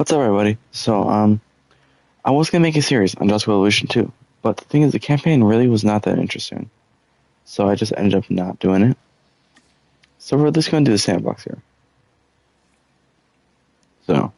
What's up, everybody? I was gonna make a series on Dusk Evolution 2, but the thing is, the campaign really was not that interesting, so I just ended up not doing it. So we're just gonna do the sandbox here. So,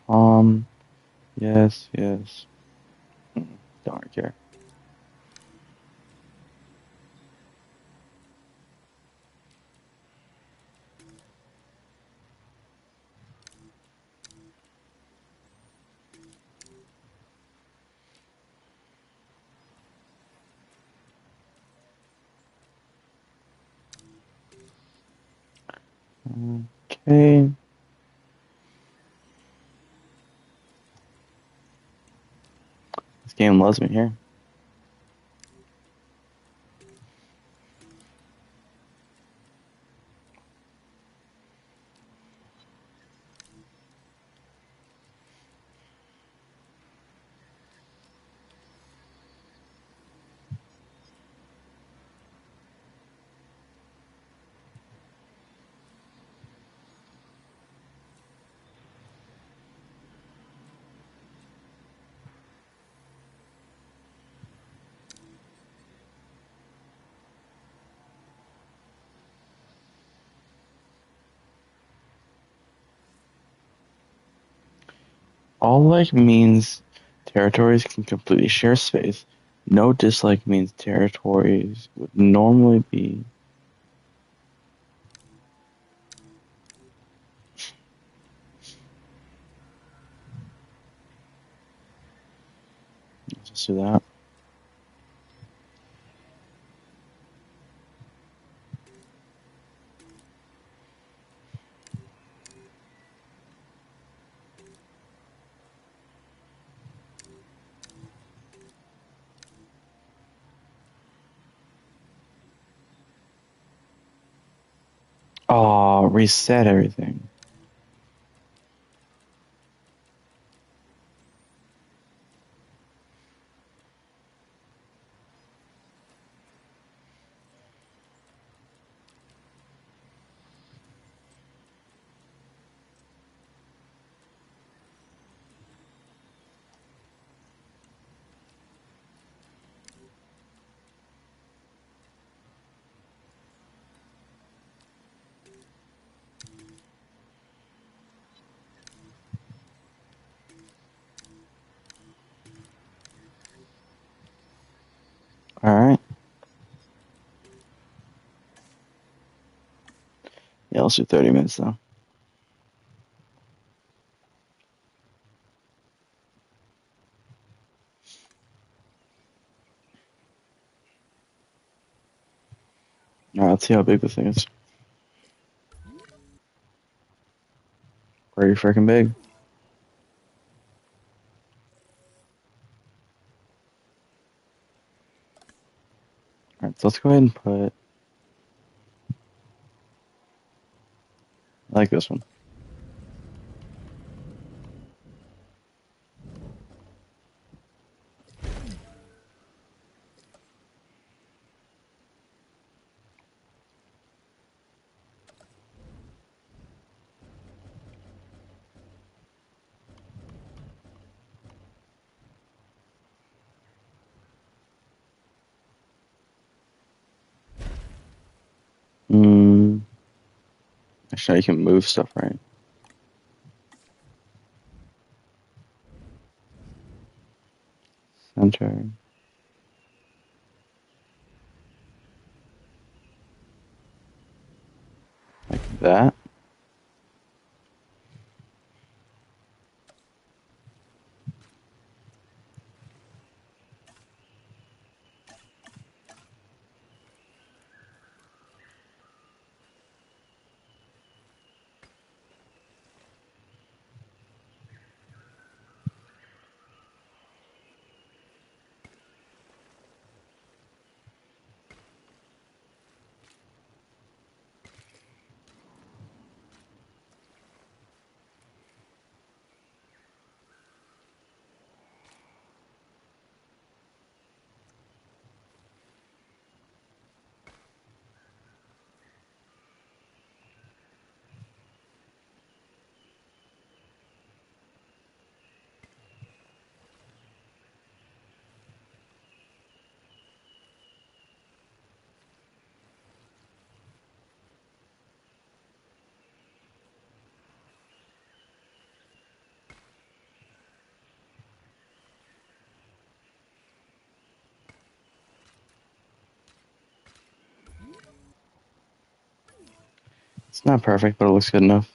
um, yes, yes. Don't really care. Okay. This game loves me here. All like means territories can completely share space. No dislike means territories would normally be. Let's just do that. Oh, reset everything. All right. Yeah, let's do 30 minutes though. All right, let's see how big this thing is. Pretty freaking big. All right, so let's go ahead and put. I like this one. Mm, actually, you can move stuff, right? Center, like that. It's not perfect, but it looks good enough.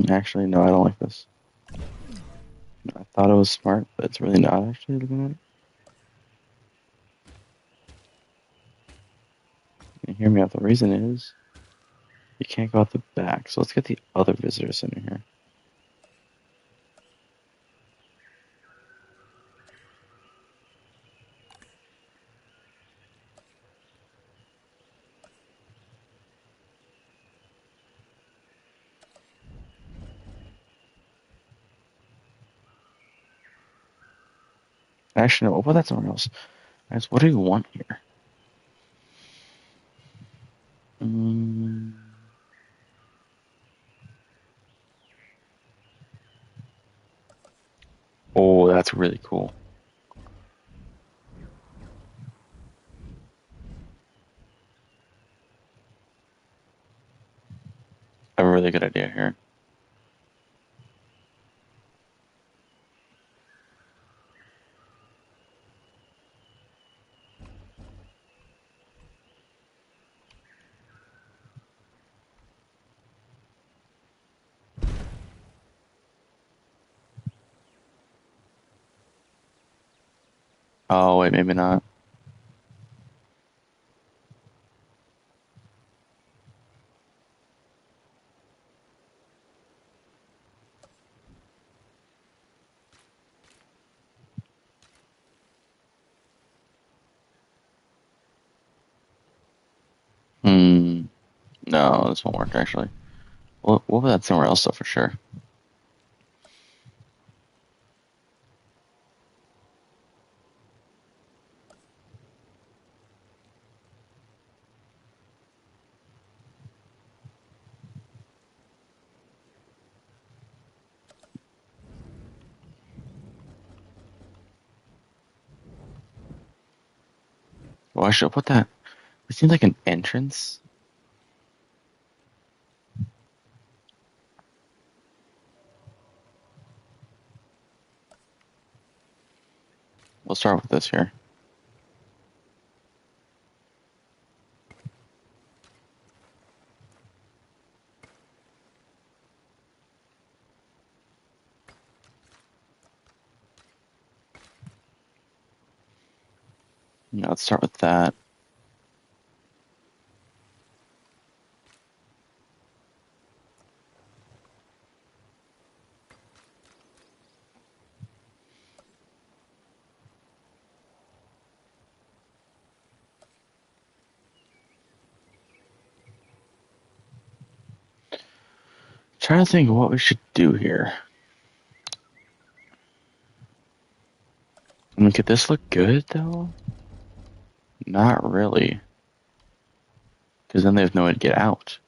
Actually, no, I don't like this. I thought it was smart, but it's really not actually looking at it. You hear me out. The reason is you can't go out the back. So let's get the other visitor center here. Actually, no, we'll put that somewhere else. Guys, what do you want here? Oh, that's really cool. I have a really good idea here. Oh, wait, maybe not. No, this won't work, actually. We'll put that somewhere else, though, for sure. Well, I should put that. It seems like an entrance. We'll start with this here. Let's start with that. Trying to think of what we should do here. I mean, could this look good, though? Not really. Because then there's no way to get out.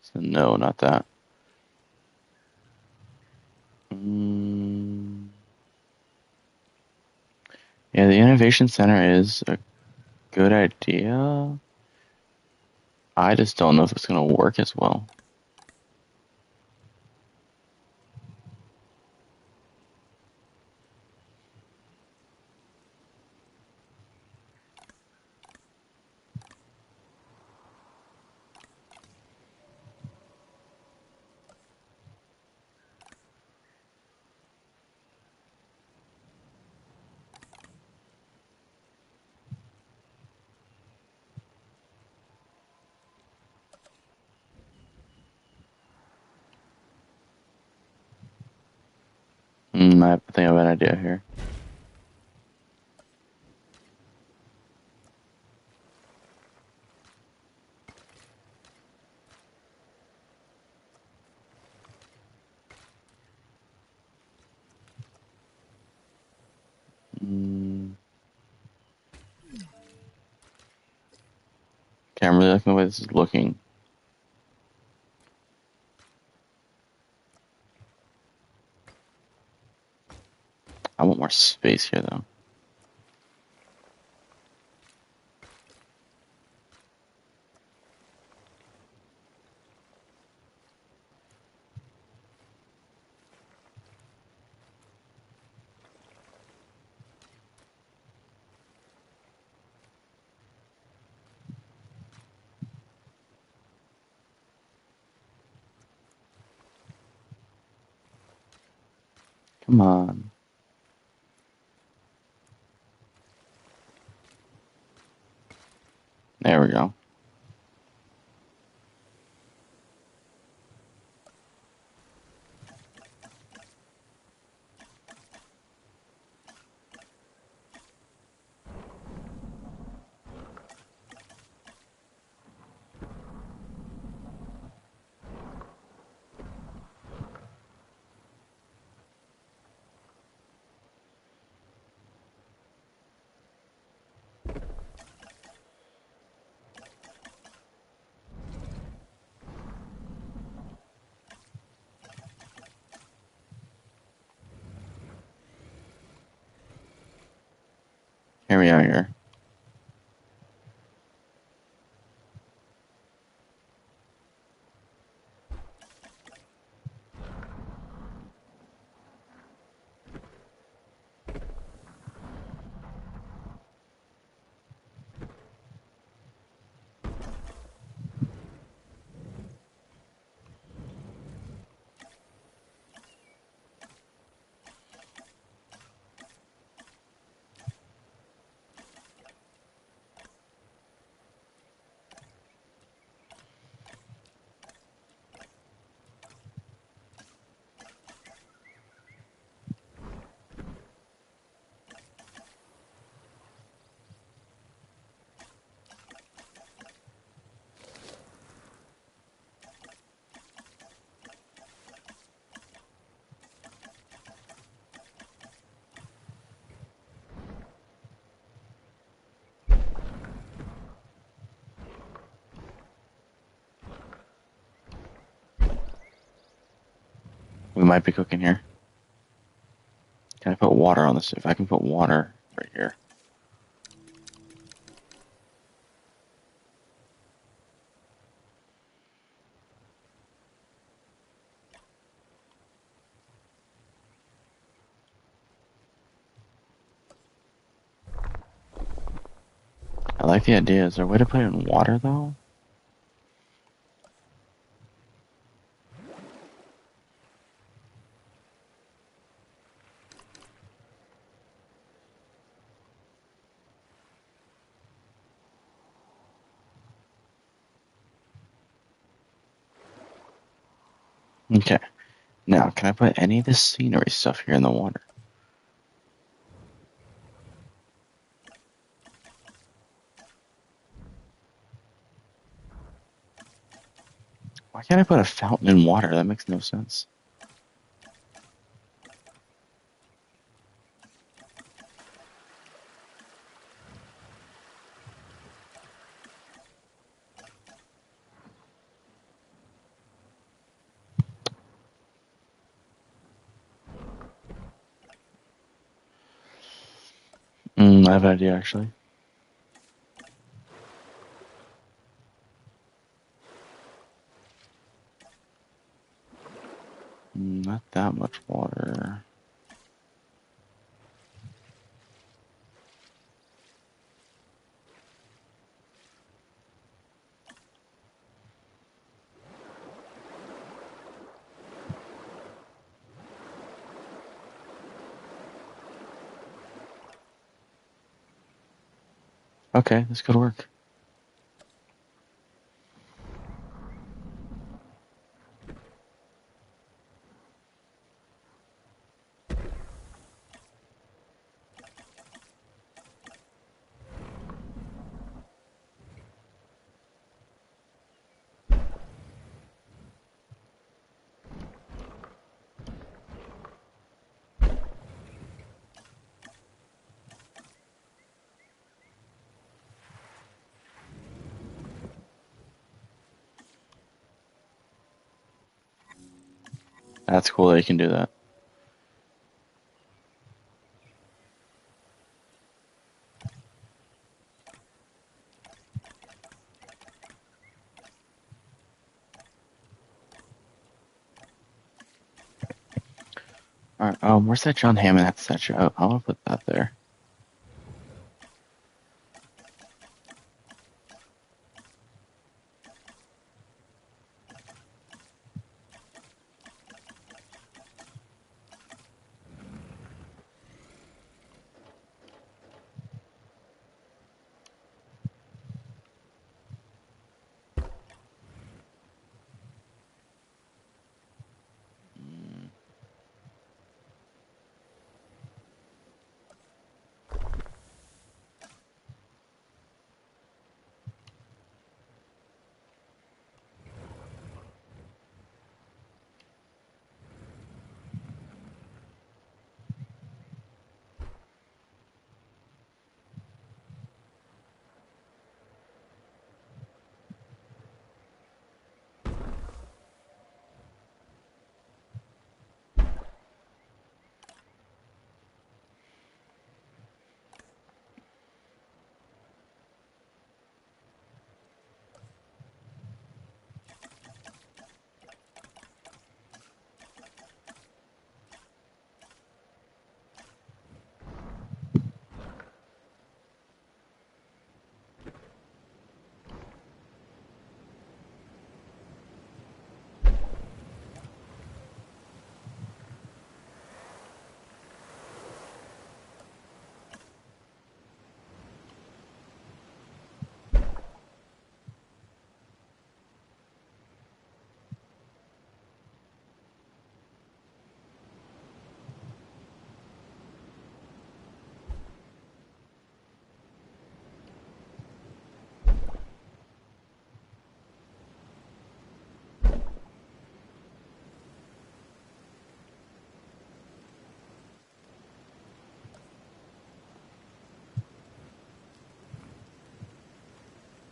So no, not that. Yeah, the Innovation Center is a good idea. I just don't know if it's going to work as well. I think I have an idea here. Okay, I'm really liking the way this is looking. I want more space here, though. Come on. There we go. Here we are here. We might be cooking here. Can I put water on this? If I can put water right here. I like the idea. Is there a way to put it in water, though? Okay. Now, can I put any of this scenery stuff here in the water? Why can't I put a fountain in water? That makes no sense. I have an idea, actually. Not that much water. Okay, this could work. That's cool that you can do that. Alright, where's that John Hammond at statue? I want to put that there.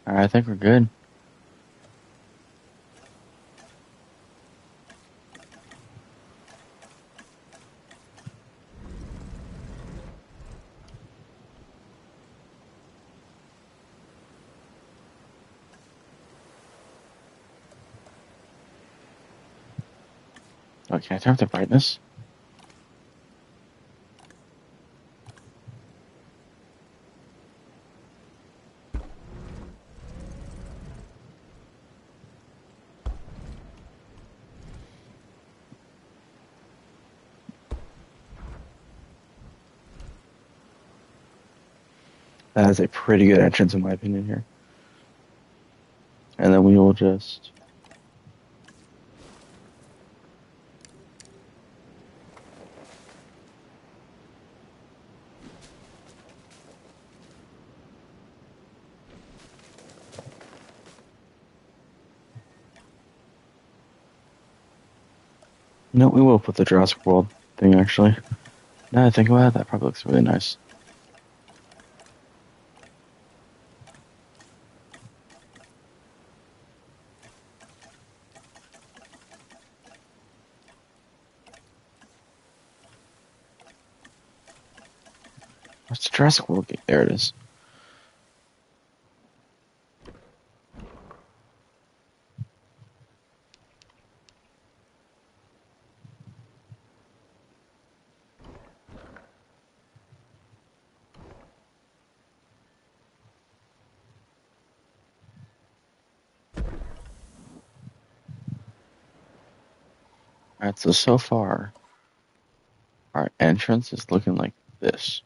Alright, I think we're good. Oh, can I turn up the brightness? That is a pretty good entrance in my opinion here. And then we will just... No, we will put the Jurassic World thing actually. Now that I think about it, that probably looks really nice. What's the Jurassic World gate? There it is. Alright, so far, our entrance is looking like this.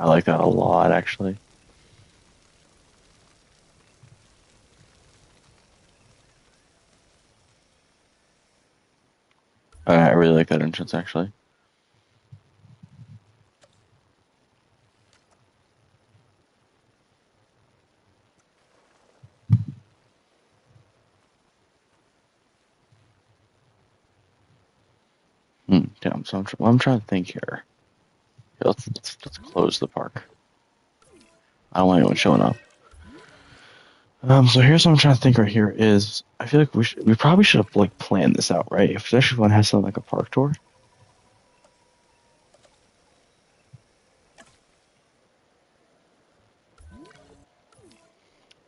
I like that a lot, actually. I really like that entrance, actually. Damn, so I'm trying to think here. Let's close the park. I don't want anyone showing up. So here's what I'm trying to think right here is I feel like we probably should have like planned this out, right? Especially if one has something like a park tour.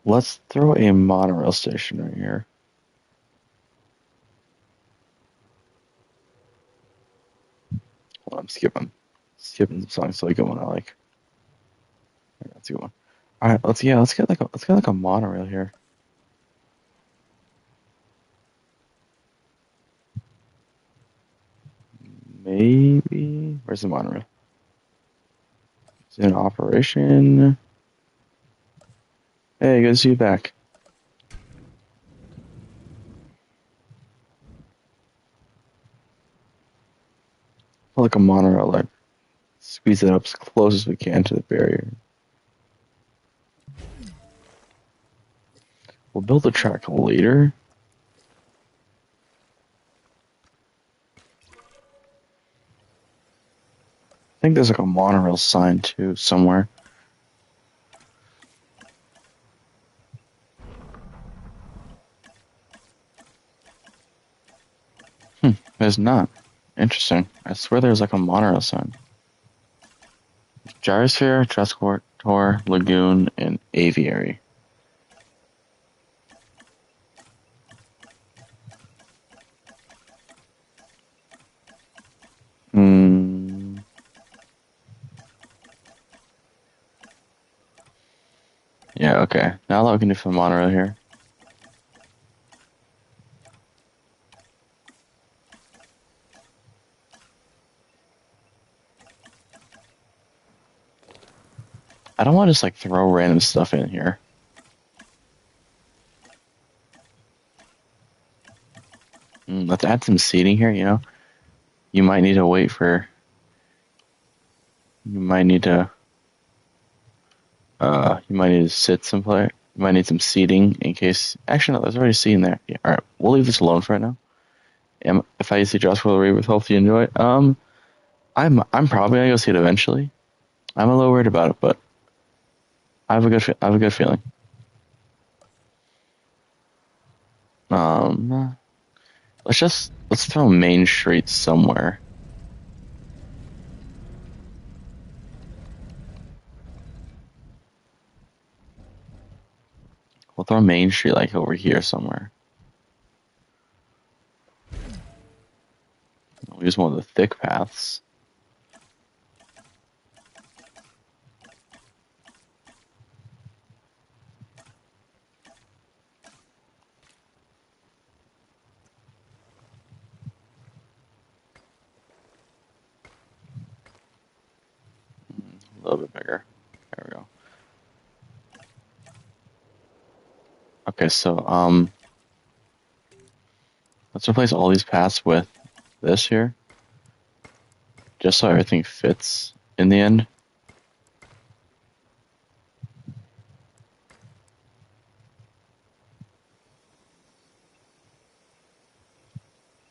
Let's throw a monorail station right here. Hold on, I'm skipping. Skipping some songs so I get one I like. That's a good one. Alright, let's get like a monorail here. Maybe where's the monorail? It's in operation. Hey, good to see you back. Like a monorail, like squeeze it up as close as we can to the barrier. We'll build the track later. I think there's like a monorail sign too somewhere. There's not. Interesting. I swear there's like a monorail sign. Gyrosphere, Trescore, Lagoon, and Aviary. Yeah, okay. Now looking for the monorail here. I don't want to just like throw random stuff in here. Let's add some seating here, you know? You might need to wait for... You might need to sit some player. You might need some seating in case... Actually, no, there's already seating there. Yeah, alright, we'll leave this alone for right now. If I see Josh will read with hope you enjoy it. I'm probably gonna go see it eventually. I'm a little worried about it, but I have a good feeling. Let's throw Main Street somewhere. We'll throw Main Street like over here somewhere. We'll use one of the thick paths. A little bit bigger. There we go. Okay, so let's replace all these paths with this here. Just so everything fits in the end.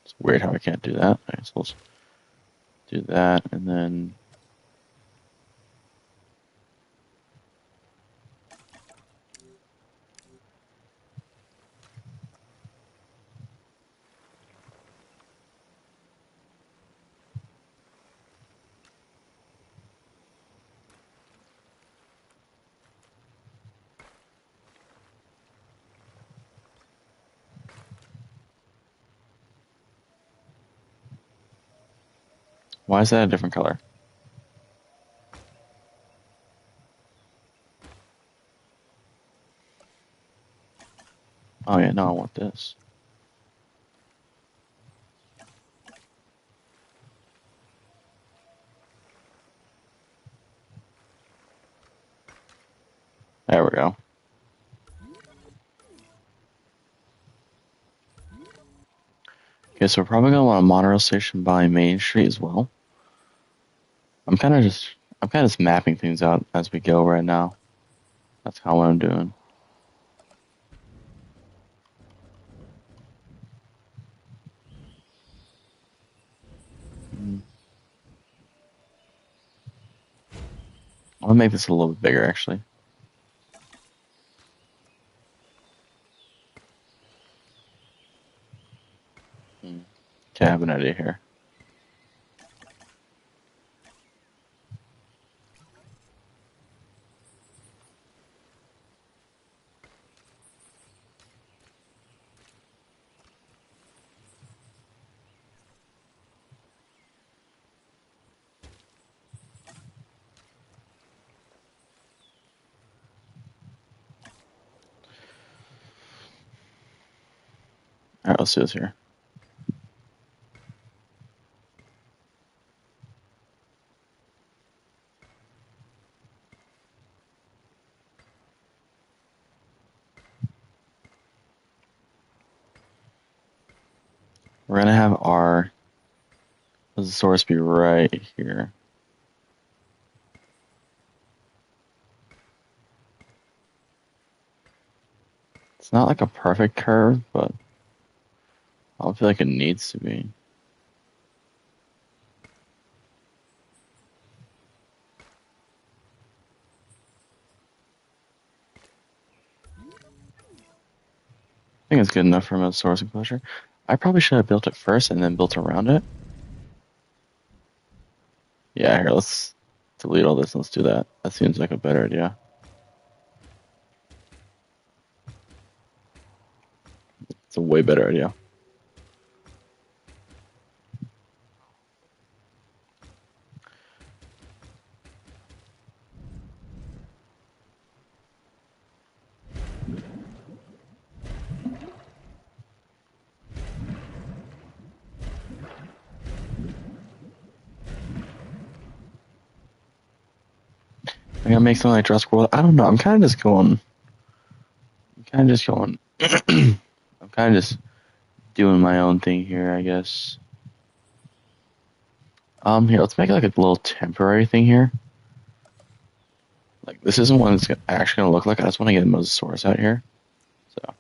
It's weird how I can't do that. Alright, so let's do that and then why is that a different color? Oh yeah, no, I want this. There we go. Okay, so we're probably gonna want a monorail station by Main Street as well. I'm kind of just mapping things out as we go right now. That's kind of what I'm doing. I'll make this a little bit bigger actually. Okay, I have an idea here. Alright, let's do this here. We're gonna have our source be right here. It's not like a perfect curve, but I don't feel like it needs to be. I think it's good enough for a source enclosure. I probably should have built it first and then built around it. Yeah, here, let's delete all this and let's do that. That seems like a better idea. It's a way better idea. I'm gonna make something like Jurassic World. I don't know. I'm kind of just going. I'm kind of just doing my own thing here, I guess. Here, let's make like a little temporary thing here. Like, this isn't what it's actually gonna look like. I just want to get a Mosasaurus out here. So,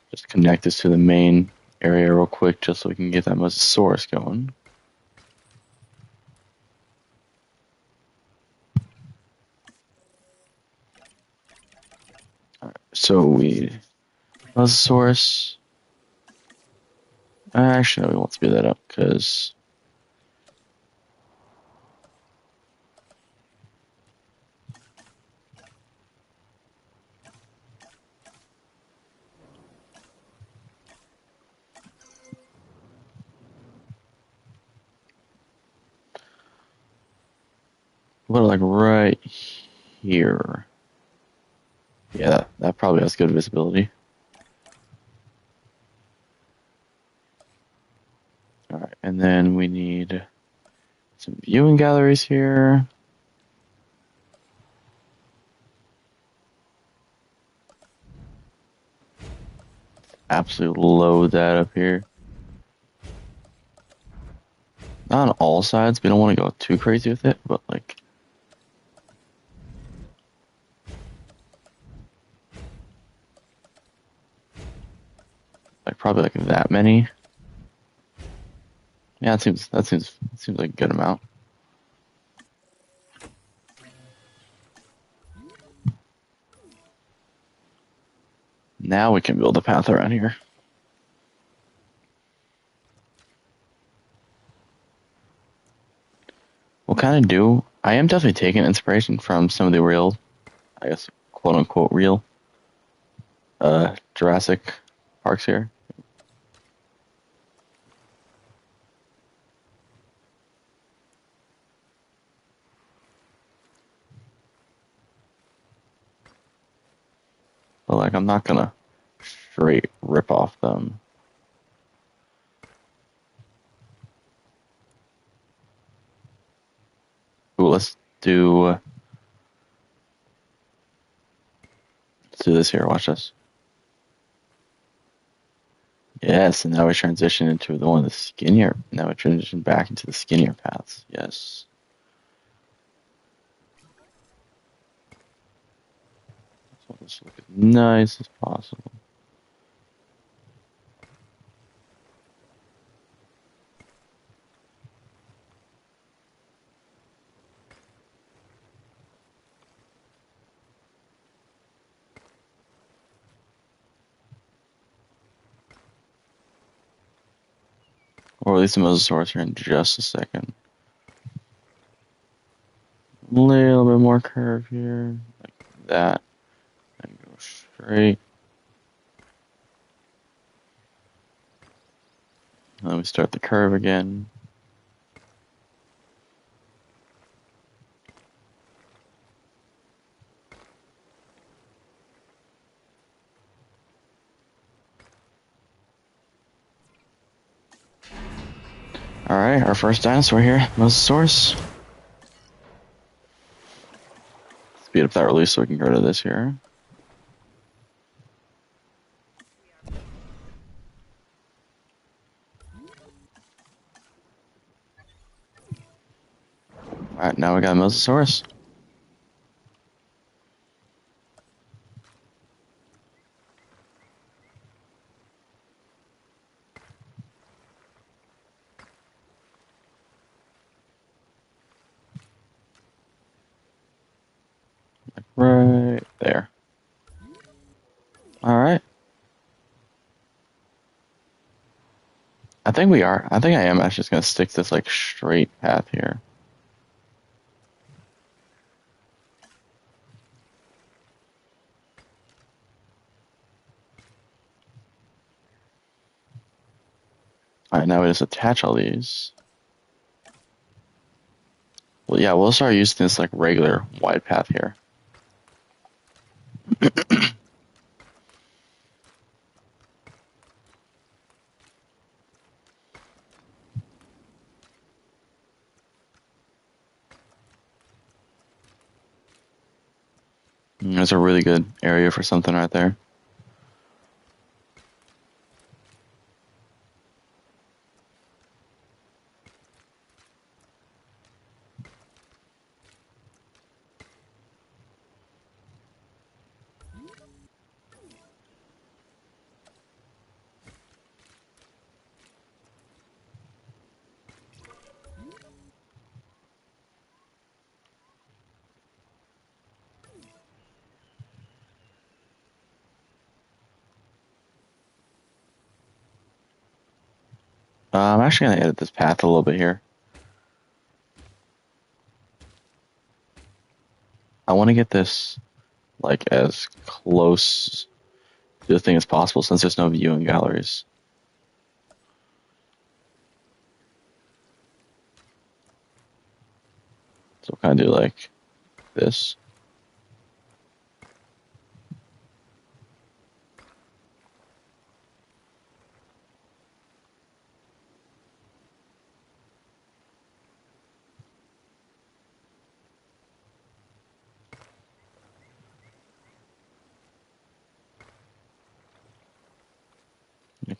just connect this to the main area real quick, just so we can get that Mosasaurus going. Alright, so Mosasaurus. Actually, no, we won't speed that up because what, like right here. Yeah, that probably has good visibility. Alright, and then we need some viewing galleries here. Absolutely load that up here. Not on all sides. We don't want to go too crazy with it, but like probably like that many. Yeah, it seems like a good amount. Now we can build a path around here. We'll kind of do. I am definitely taking inspiration from some of the real, I guess, quote unquote real, Jurassic parks here. But like, I'm not gonna straight rip off them. Ooh, let's do this here. Watch this. Yes, and now we transition into the one of the skinnier. Now we transition back into the skinnier paths. Yes. So this look as nice as possible. Or at least the Mosasaurus here in just a second. A little bit more curve here, like that, and go straight. And then we start the curve again. Alright, our first dinosaur here, Mosasaurus. Speed up that release so we can get rid of this here. Alright, now we got Mosasaurus. Right there. Alright. I think we are. I think I am actually just gonna stick this like straight path here. Alright, now we just attach all these. Well, yeah, we'll start using this like regular wide path here. There's a really good area for something right there. I'm actually gonna edit this path a little bit here. I want to get this like as close to the thing as possible since there's no viewing galleries. So we'll kind of do like this.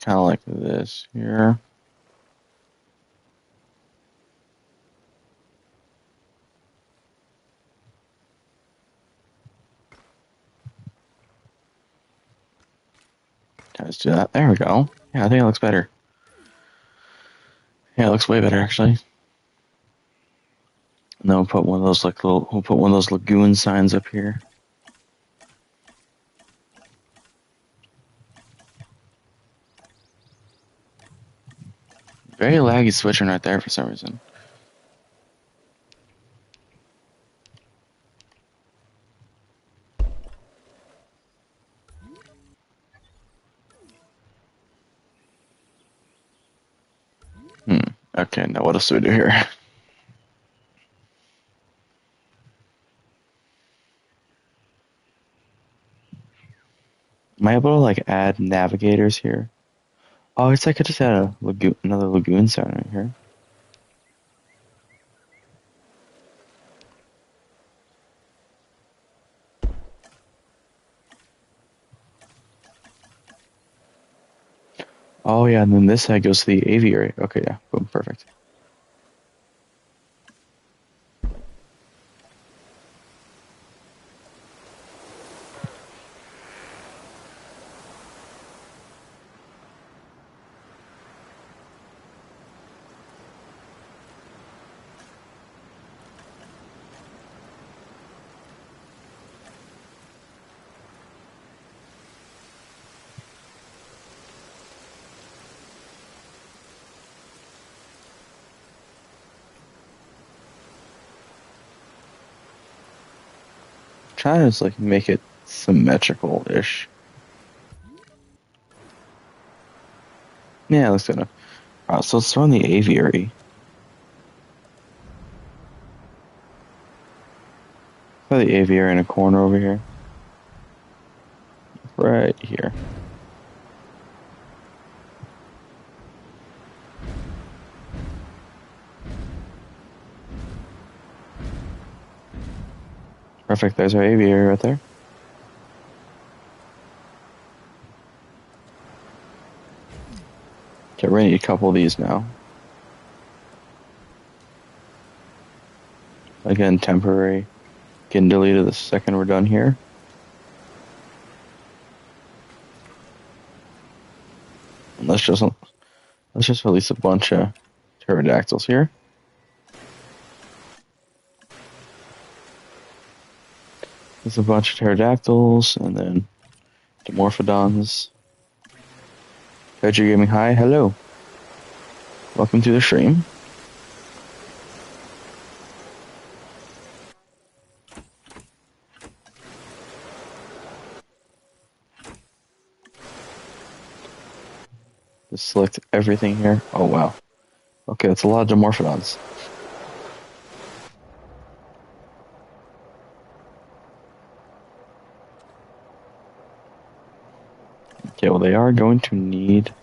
Kind of like this here. Let's do that. There we go. Yeah, I think it looks better. Yeah, it looks way better actually. And then we'll put one of those like we'll put one of those lagoon signs up here. Very laggy switching right there for some reason. Okay, now what else do we do here? Am I able to like add navigators here? Oh, it's like I just had a lagoon, another lagoon sign right here. Oh yeah, and then this side goes to the aviary. Okay, yeah, boom, perfect. Trying to just like make it symmetrical-ish. Yeah, looks good enough. Alright, so let's throw in the aviary. Throw the aviary in a corner over here. Right here. Perfect. There's our aviary right there. Okay, we're gonna need a couple of these now. Again, temporary. Getting deleted the second we're done here. And let's just release a bunch of pterodactyls here. There's a bunch of pterodactyls and then dimorphodons. Pedro Gaming, hi, hello. Welcome to the stream. Just select everything here. Oh wow. Okay, that's a lot of dimorphodons. Okay, well they are going to need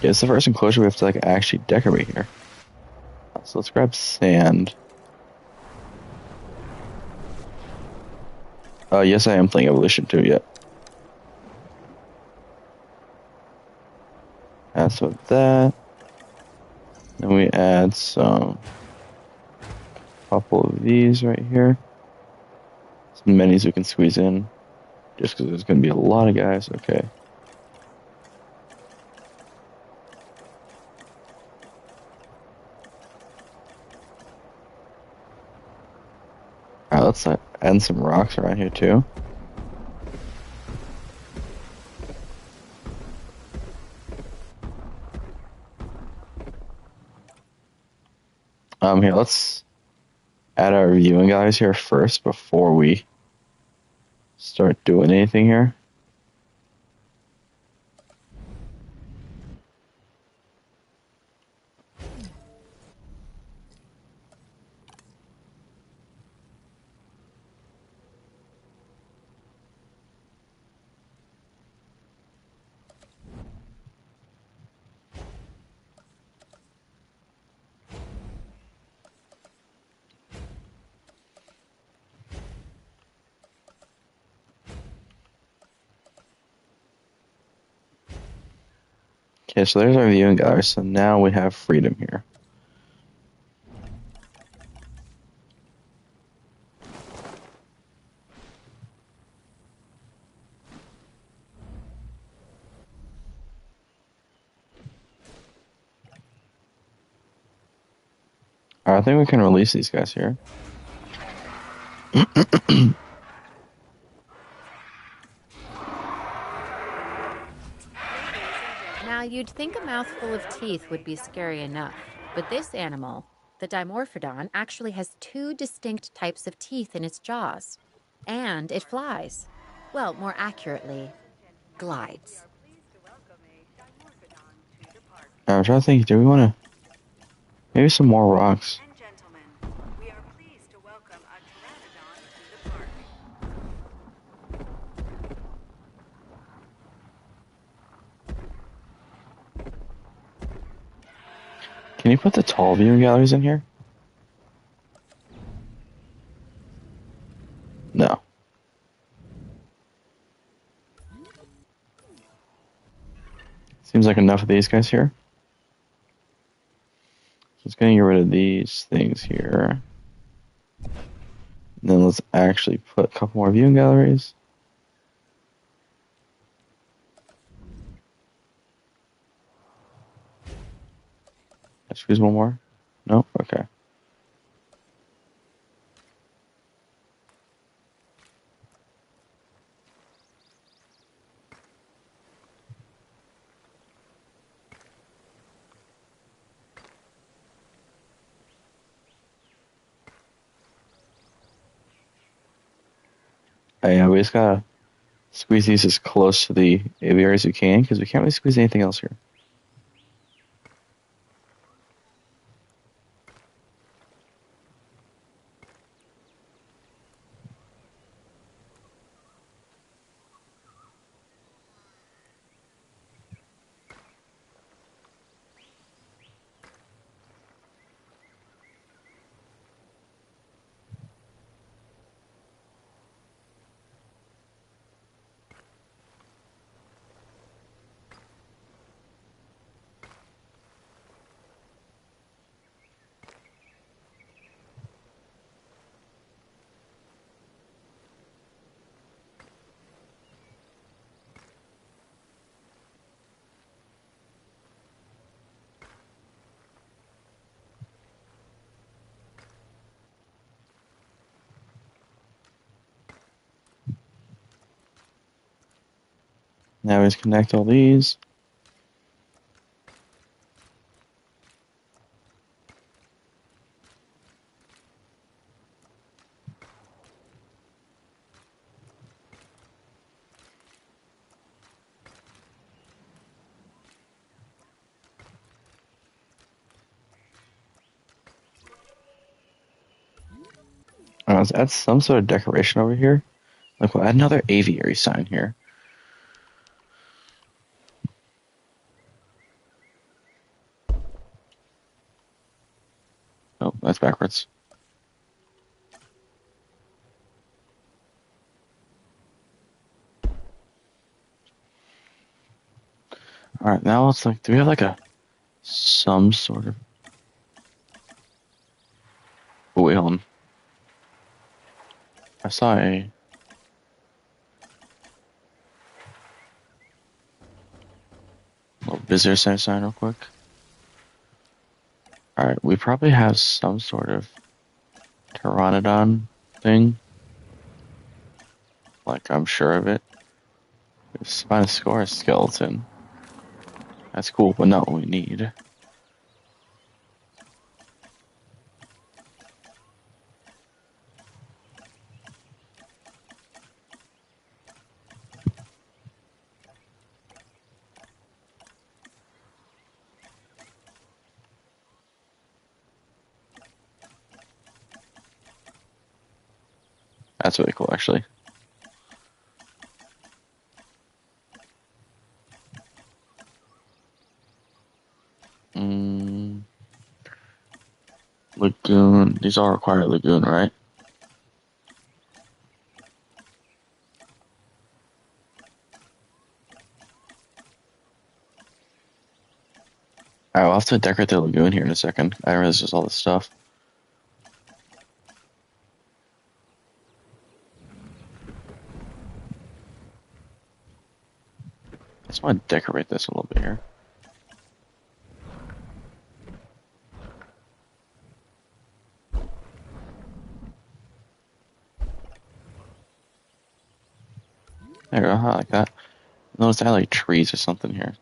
yeah, it's the first enclosure we have to like actually decorate here. So let's grab sand. Yes, I am playing Evolution 2 yet. Add some of that. Then we add some couple of these right here. Some minis we can squeeze in. Just because there's going to be a lot of guys. Okay. Alright, let's add some rocks around here too. Here, let's add our viewing guys here first before we start doing anything here. Okay, so there's our viewing guys. So now we have freedom here. Alright, I think we can release these guys here. Now, you'd think a mouthful of teeth would be scary enough, but this animal, the Dimorphodon, actually has two distinct types of teeth in its jaws. And it flies. Well, more accurately, glides. I'm trying to think, do we want to... Maybe some more rocks. Can you put the tall viewing galleries in here? No. Seems like enough of these guys here. So it's going to get rid of these things here. And then let's actually put a couple more viewing galleries. I squeeze one more? No? Okay. Yeah, we just gotta squeeze these as close to the aviary as we can, because we can't really squeeze anything else here. Now we just connect all these. Let's add some sort of decoration over here. Like we'll add another aviary sign here. Oh, that's backwards. Alright, now it's like, do we have like some sort of... Oh, wait, hold on. I saw a... little visitor center sign real quick. Alright, we probably have some sort of pteranodon thing. Like, I'm sure of it. Spinosaurus skeleton. That's cool, but not what we need. That's really cool, actually. Lagoon. These all require lagoon, right? Alright, we'll have to decorate the lagoon here in a second. I realize there's all this stuff. I just want to decorate this a little bit here. There we go, I like that. Notice I like trees or something here.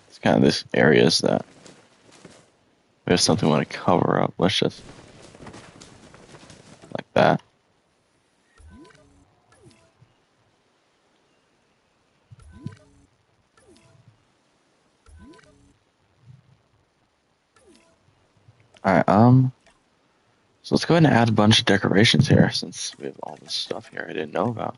It's kind of this areas that we have something we want to cover up. Let's just like that. Alright, so let's go ahead and add a bunch of decorations here since we have all this stuff here I didn't know about.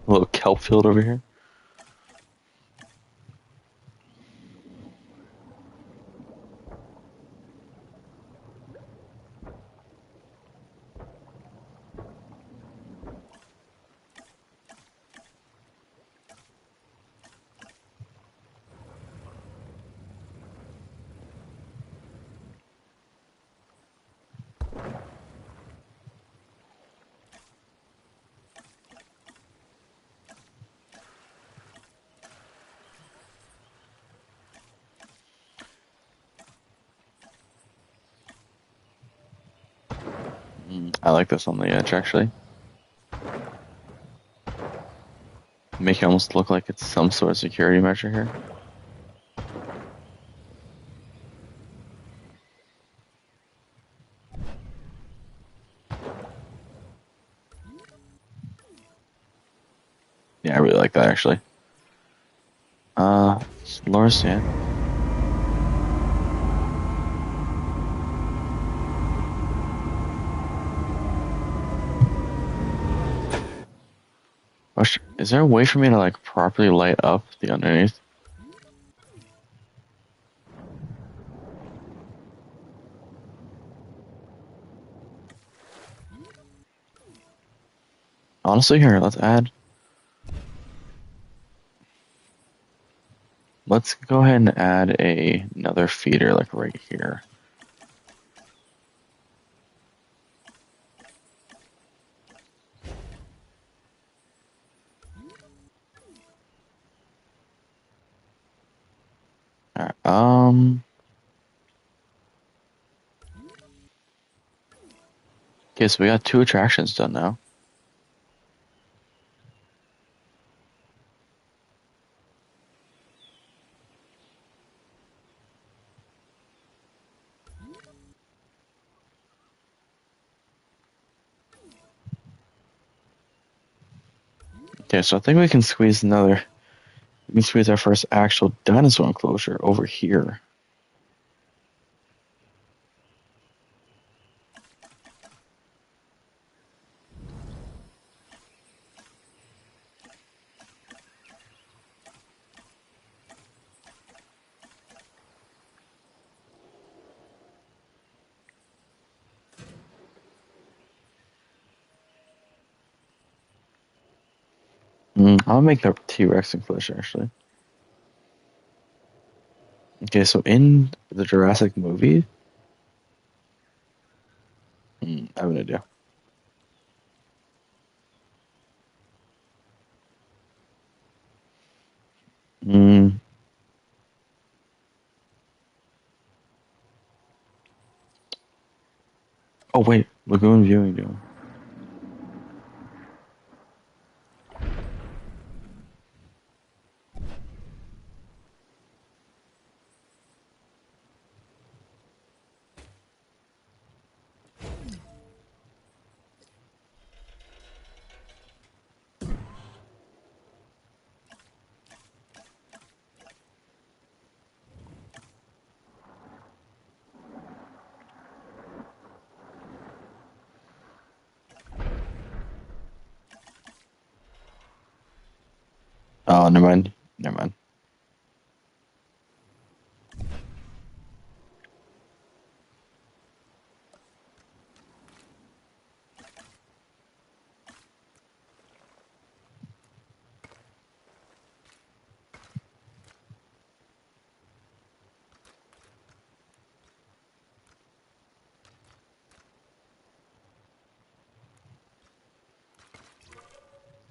A little kelp field over here. I like this on the edge actually. Make it almost look like it's some sort of security measure here. Yeah, I really like that actually. Lower sand. Is there a way for me to like properly light up the underneath? Honestly, here, let's go ahead and add another feeder like right here. All right, okay, so we got 2 attractions done now. Okay, so I think we can squeeze our first actual dinosaur enclosure over here. I'll make the T-Rex enclosure actually. Okay, so in the Jurassic movie, I have an idea. Mm, oh wait, lagoon viewing dome. Oh, never mind. Never mind.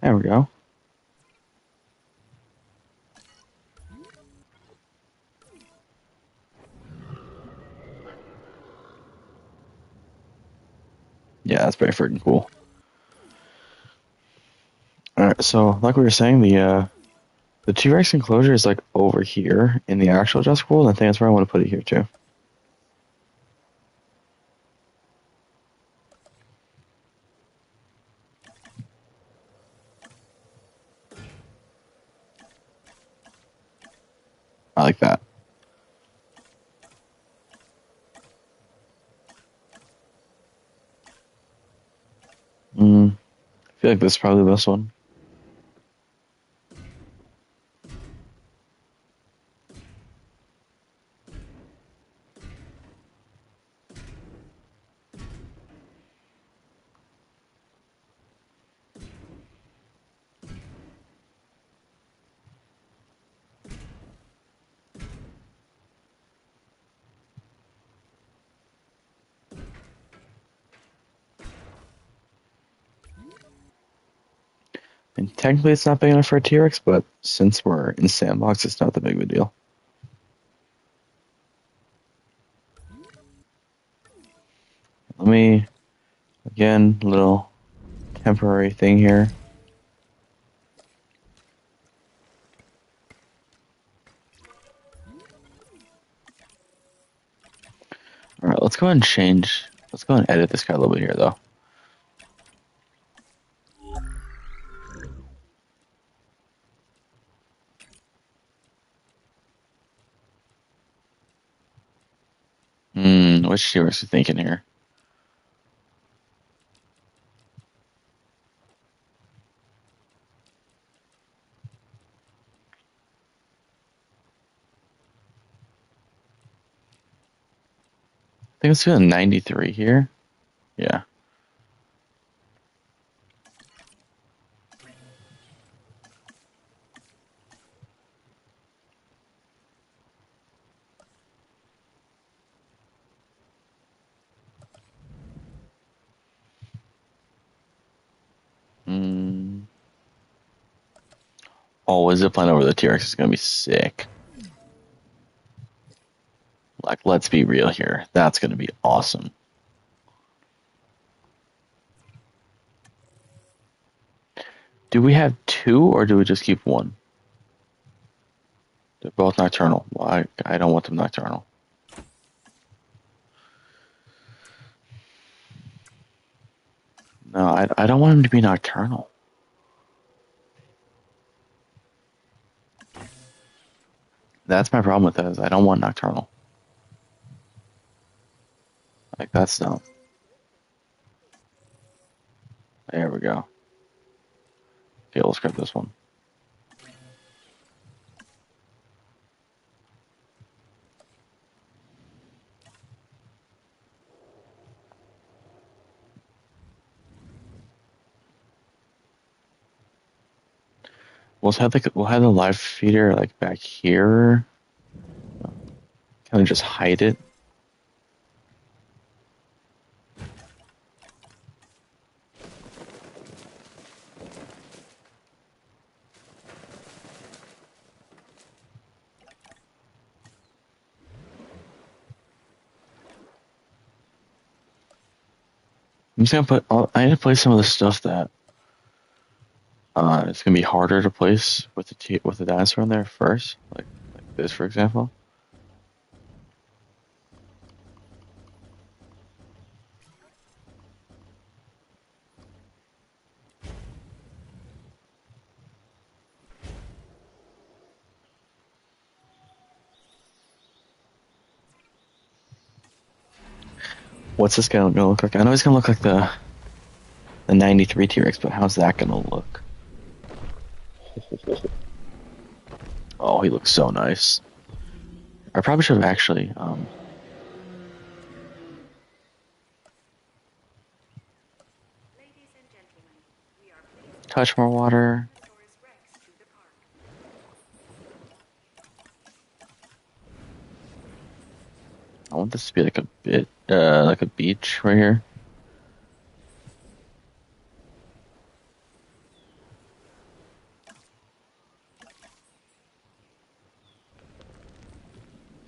There we go. Yeah, that's pretty freaking cool. All right, so like we were saying, the T-Rex enclosure is like over here in the actual Jurassic World, and I think that's where I want to put it here too. I like that. I feel like this is probably the best one. And technically, it's not big enough for a T-Rex, but since we're in Sandbox, it's not that big of a deal. Let me, again, little temporary thing here. All right, let's go ahead and change. Let's go ahead and edit this guy a little bit here, though. Which T-Rex are you thinking here? I think let's do a 93 here. Yeah. Mm. Oh, a zipline over the T-Rex is gonna be sick. Like, let's be real here. That's gonna be awesome. Do we have two, or do we just keep one? They're both nocturnal. Well, I don't want them nocturnal. No, I don't want them to be nocturnal. That's my problem with that, is I don't want nocturnal. Like, that's dumb. There we go. Okay, let's grab this one. We'll have the live feeder like back here. Kind of just hide it. I'm just gonna put. I need to place some of the stuff that it's gonna be harder to place with the dinosaur in there first, like this, for example. What's this guy gonna look like? I know he's gonna look like the '93 T-Rex, but how's that gonna look? Oh, he looks so nice. I probably should have actually touch more water. I want this to be like a bit like a beach right here.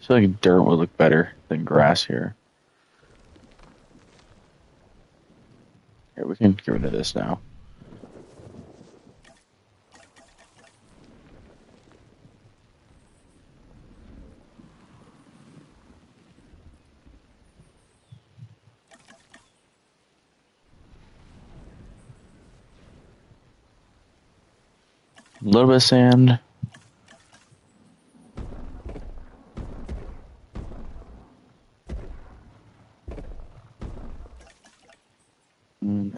I feel like dirt would look better than grass here. Here, we can get rid of this now. A little bit of sand.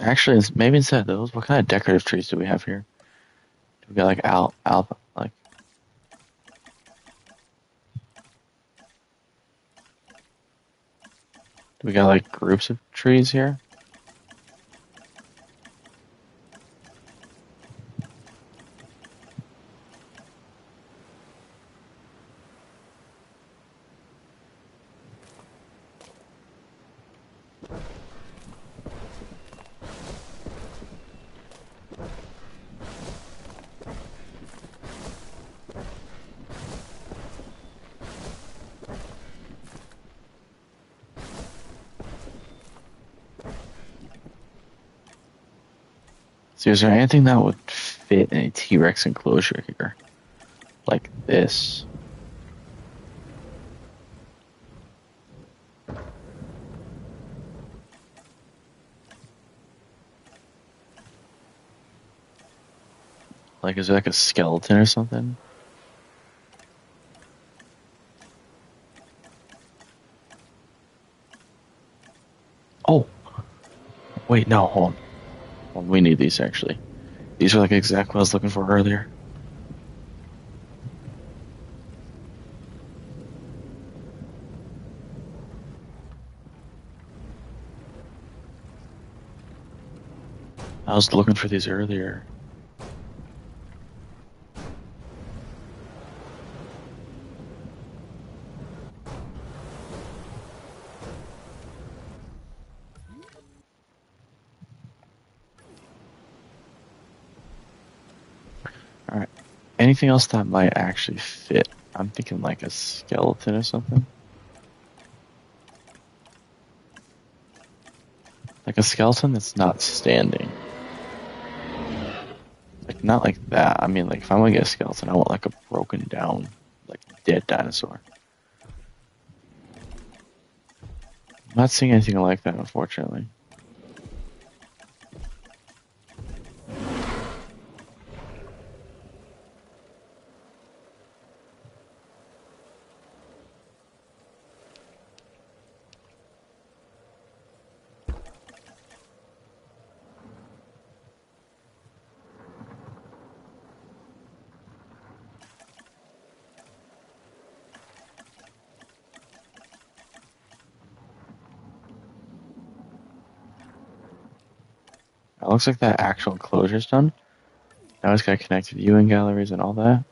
Actually, maybe instead of those, what kind of decorative trees do we have here? Do we got like like? Do we got like groups of trees here? So is there anything that would fit in a T-Rex enclosure here? Like this? Like, is there like a skeleton or something? Oh! Wait, no, hold on. Well, we need these actually. These are like exactly what I was looking for earlier. I was looking for these earlier. anything else that might actually fit? I'm thinking like a skeleton or something. Like a skeleton that's not standing. Like, not like that. I mean, like, if I'm gonna get a skeleton, I want like a broken down, like, dead dinosaur. I'm not seeing anything like that, unfortunately. It looks like that actual enclosure's done. Now it's got connected viewing galleries and all that.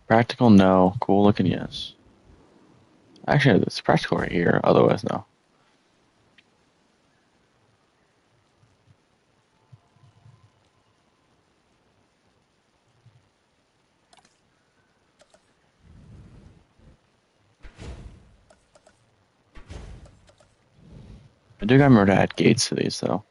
Practical, no. Cool looking, yes. Actually, it's practical right here. Otherwise, no. I do remember to add gates to these, though.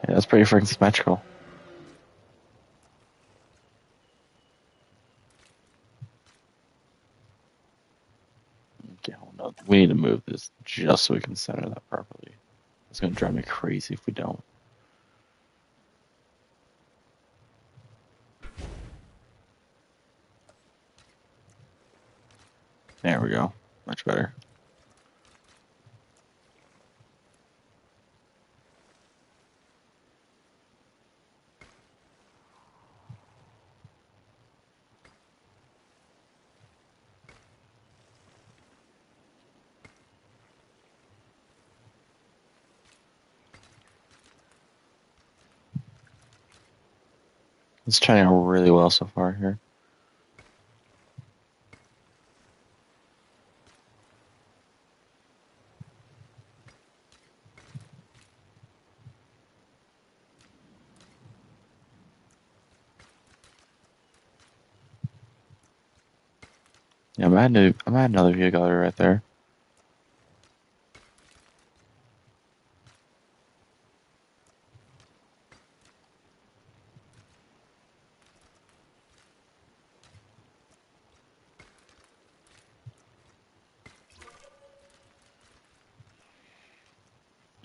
Yeah, that's pretty freaking symmetrical. Okay, hold on. We need to move this just so we can center that properly. It's gonna drive me crazy if we don't. There we go. Much better. It's turning out really well so far here. Yeah, I'm adding another view gallery right there.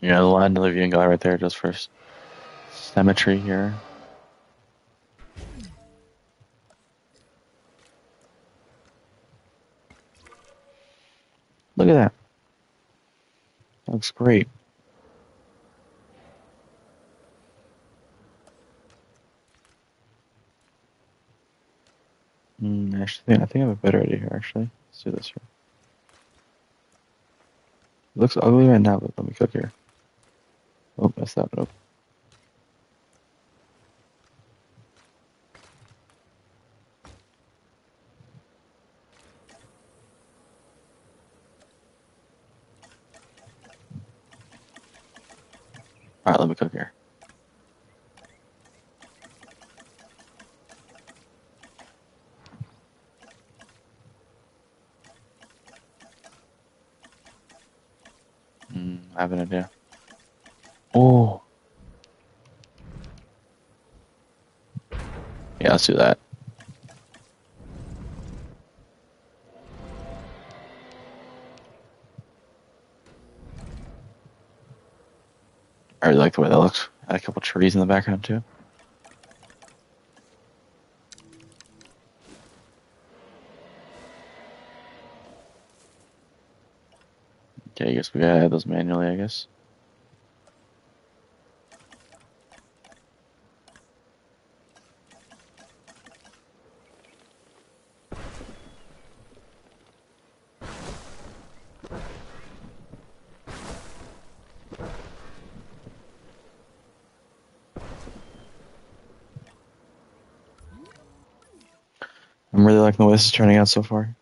Yeah, I'll add another viewing gallery right there just for symmetry here. Look at that. That looks great. Actually, I think I have a better idea here, actually. Let's do this here. It looks ugly right now, but let me cook here. Oh, messed that up. Alright, let me cook here. I have an idea. Oh. Yeah, let's do that. I really like the way that looks. Add a couple trees in the background too. Okay, I guess we gotta add those manually, I guess. I'm really liking the way this is turning out so far.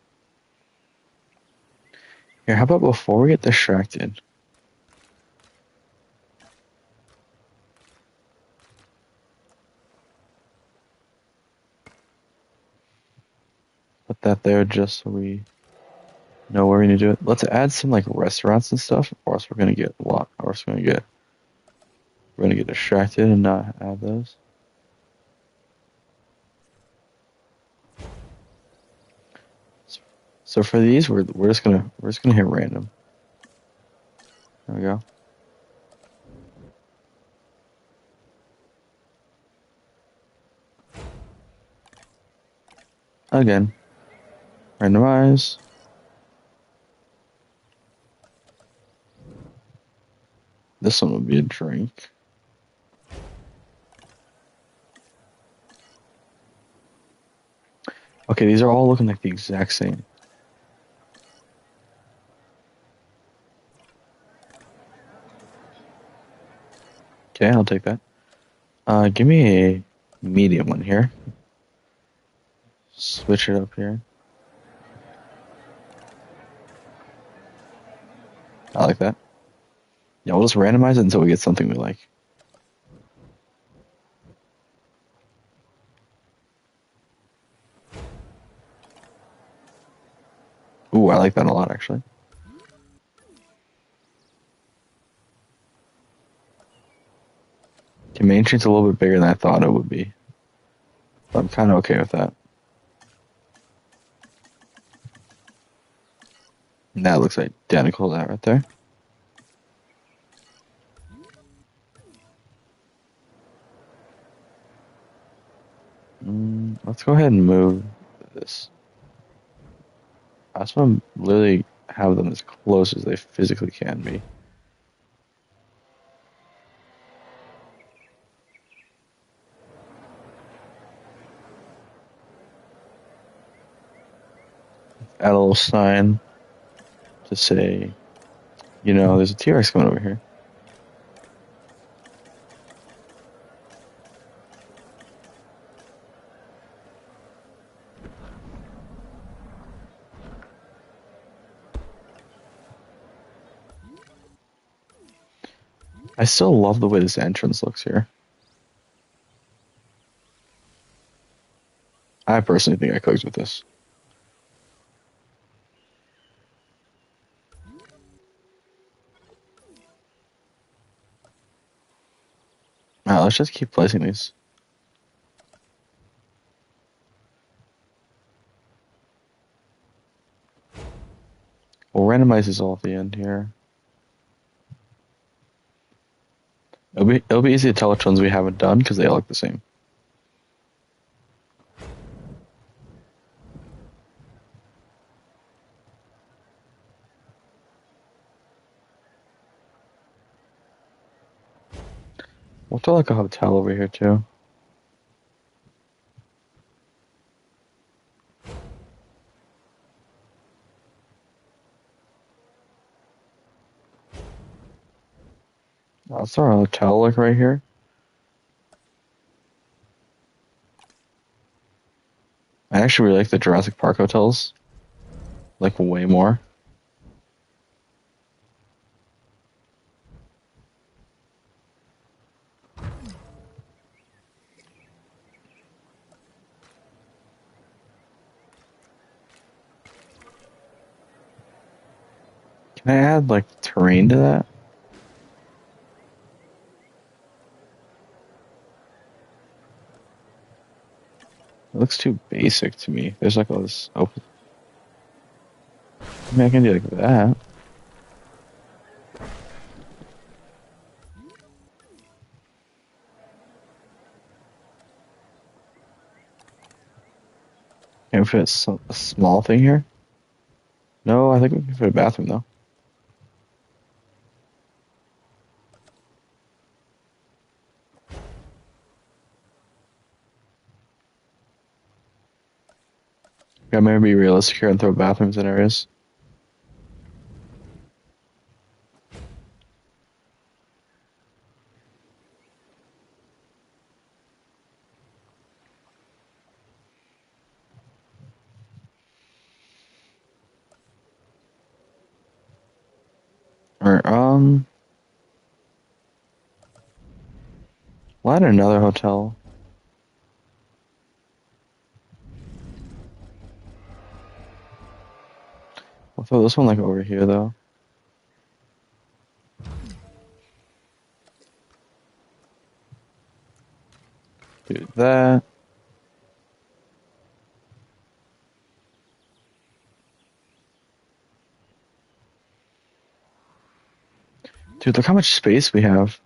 Here, how about before we get distracted? Put that there just so we know where we need to do it. Let's add some like restaurants and stuff, or else we're gonna get lost. Or else we're gonna get distracted and not add those. So for these, we're just gonna hit random. There we go. Again, randomize. This one will be a drink. Okay, these are all looking like the exact same. Okay, I'll take that. Give me a medium one here. Switch it up here. I like that. Yeah, we'll just randomize it until we get something we like. Ooh, I like that a lot, actually. Okay, Main Street's a little bit bigger than I thought it would be. But I'm kind of okay with that. And that looks identical to that right there. Let's go ahead and move this. I just want to literally have them as close as they physically can be. Add a little sign to say, you know, there's a T-Rex coming over here. I still love the way this entrance looks here. I personally think I cooked with this. Alright, let's just keep placing these. We'll randomize these all at the end here. It'll be easy to tell which ones we haven't done because they all look the same. We'll throw like a hotel over here too. Let's throw a hotel like right here. I actually really like the Jurassic Park hotels. Like way more. Can I add like terrain to that? It looks too basic to me. There's like all this open. I mean, I can do like that. Can we fit a small thing here? No, I think we can fit a bathroom though. Yeah, maybe be realistic here and throw bathrooms in areas. Or we'll add another hotel. We'll throw this one like over here though. Do that. Dude, look how much space we have.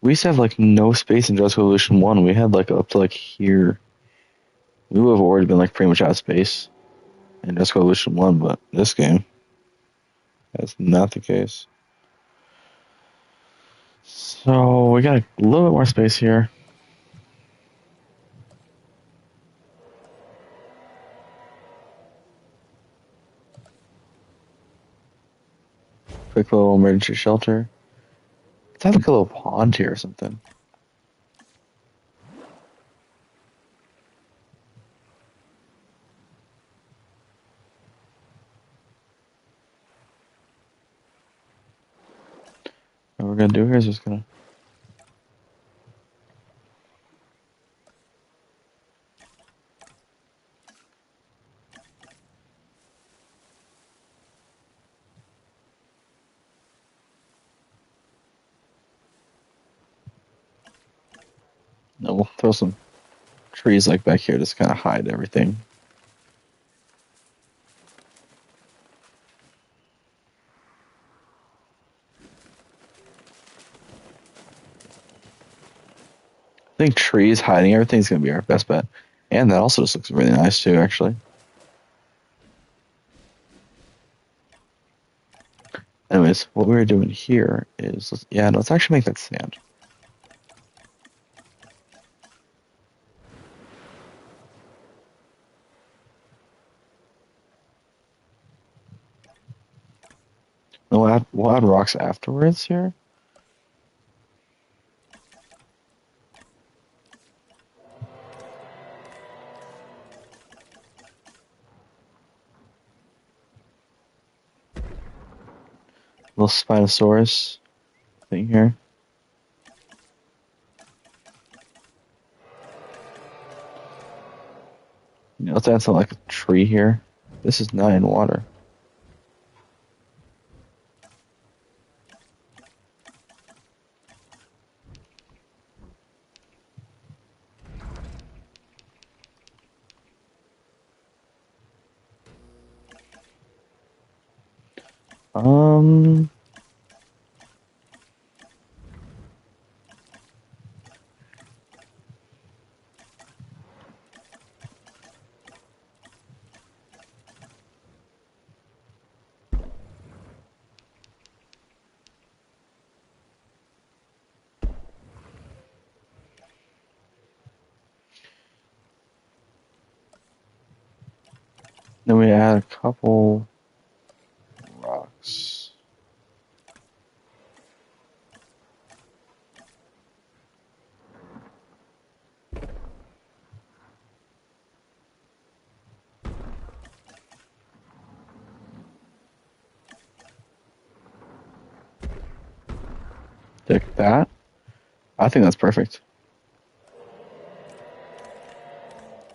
We used to have like no space in Jurassic Evolution 1. We had like up to like here. We would have already been like pretty much out of space in Jurassic Evolution 1, but this game, that's not the case. So we got a little bit more space here. Quick little emergency shelter. Let's have like a little pond here or something. What we're gonna do here is just gonna. No, we'll throw some trees like back here, just kind of hide everything. I think trees hiding everything is gonna be our best bet, and that also just looks really nice too, actually. Anyways, what we're doing here is, let's actually make that sand. We'll add rocks afterwards here. Little Spinosaurus thing here. Let's add something like a tree here. This is not in water. Um, then we add a couple rocks. Like that. I think that's perfect.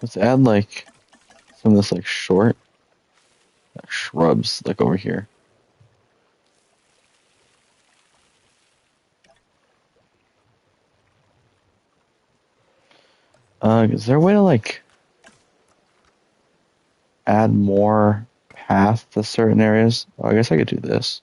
Let's add like some of this like short shrubs like over here. Like, is there a way to, like, add more path to certain areas? Oh, I guess I could do this.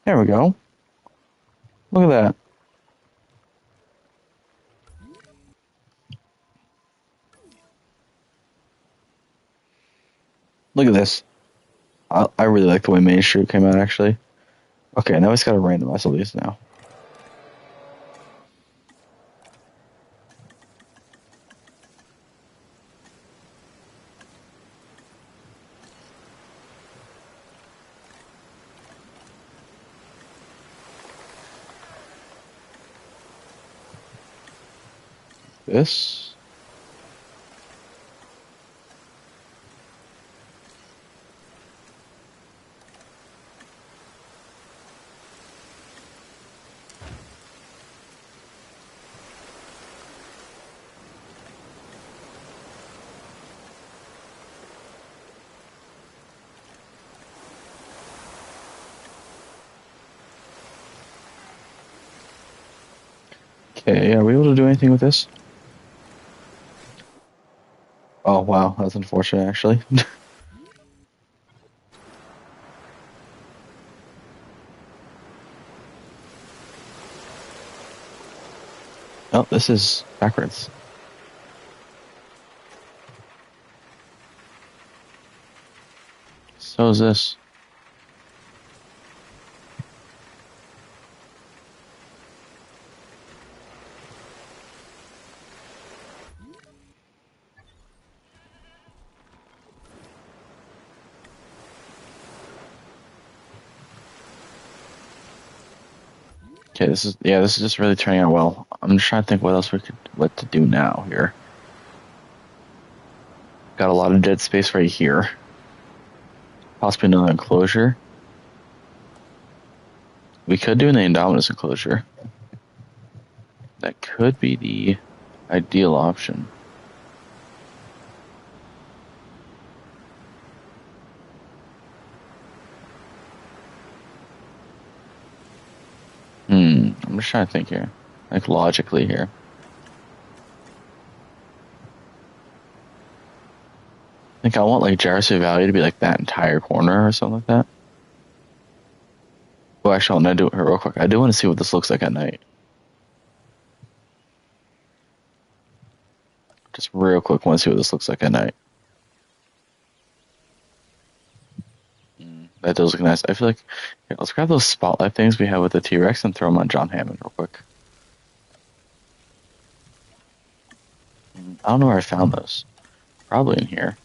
There we go. Look at that. Look at this. I really like the way Main Street came out, actually. Okay, now we just gotta randomize all these now. This. Okay, are we able to do anything with this? Oh, wow, that's unfortunate, actually. Oh, this is backwards. So is this. Okay, this is just really turning out well. I'm just trying to think what to do now here. Got a lot of dead space right here. Possibly another enclosure. We could do an Indominus enclosure. That could be the ideal option. I'm just trying to think here. Like, logically here. I think I want, like, Jurassic Valley to be, like, that entire corner or something like that. Oh, actually, I'm gonna do it here real quick. I do want to see what this looks like at night. Just real quick, want to see what this looks like at night. That does look nice. I feel like, here, let's grab those spotlight things we have with the T-Rex and throw them on John Hammond real quick. I don't know where I found those. Probably in here.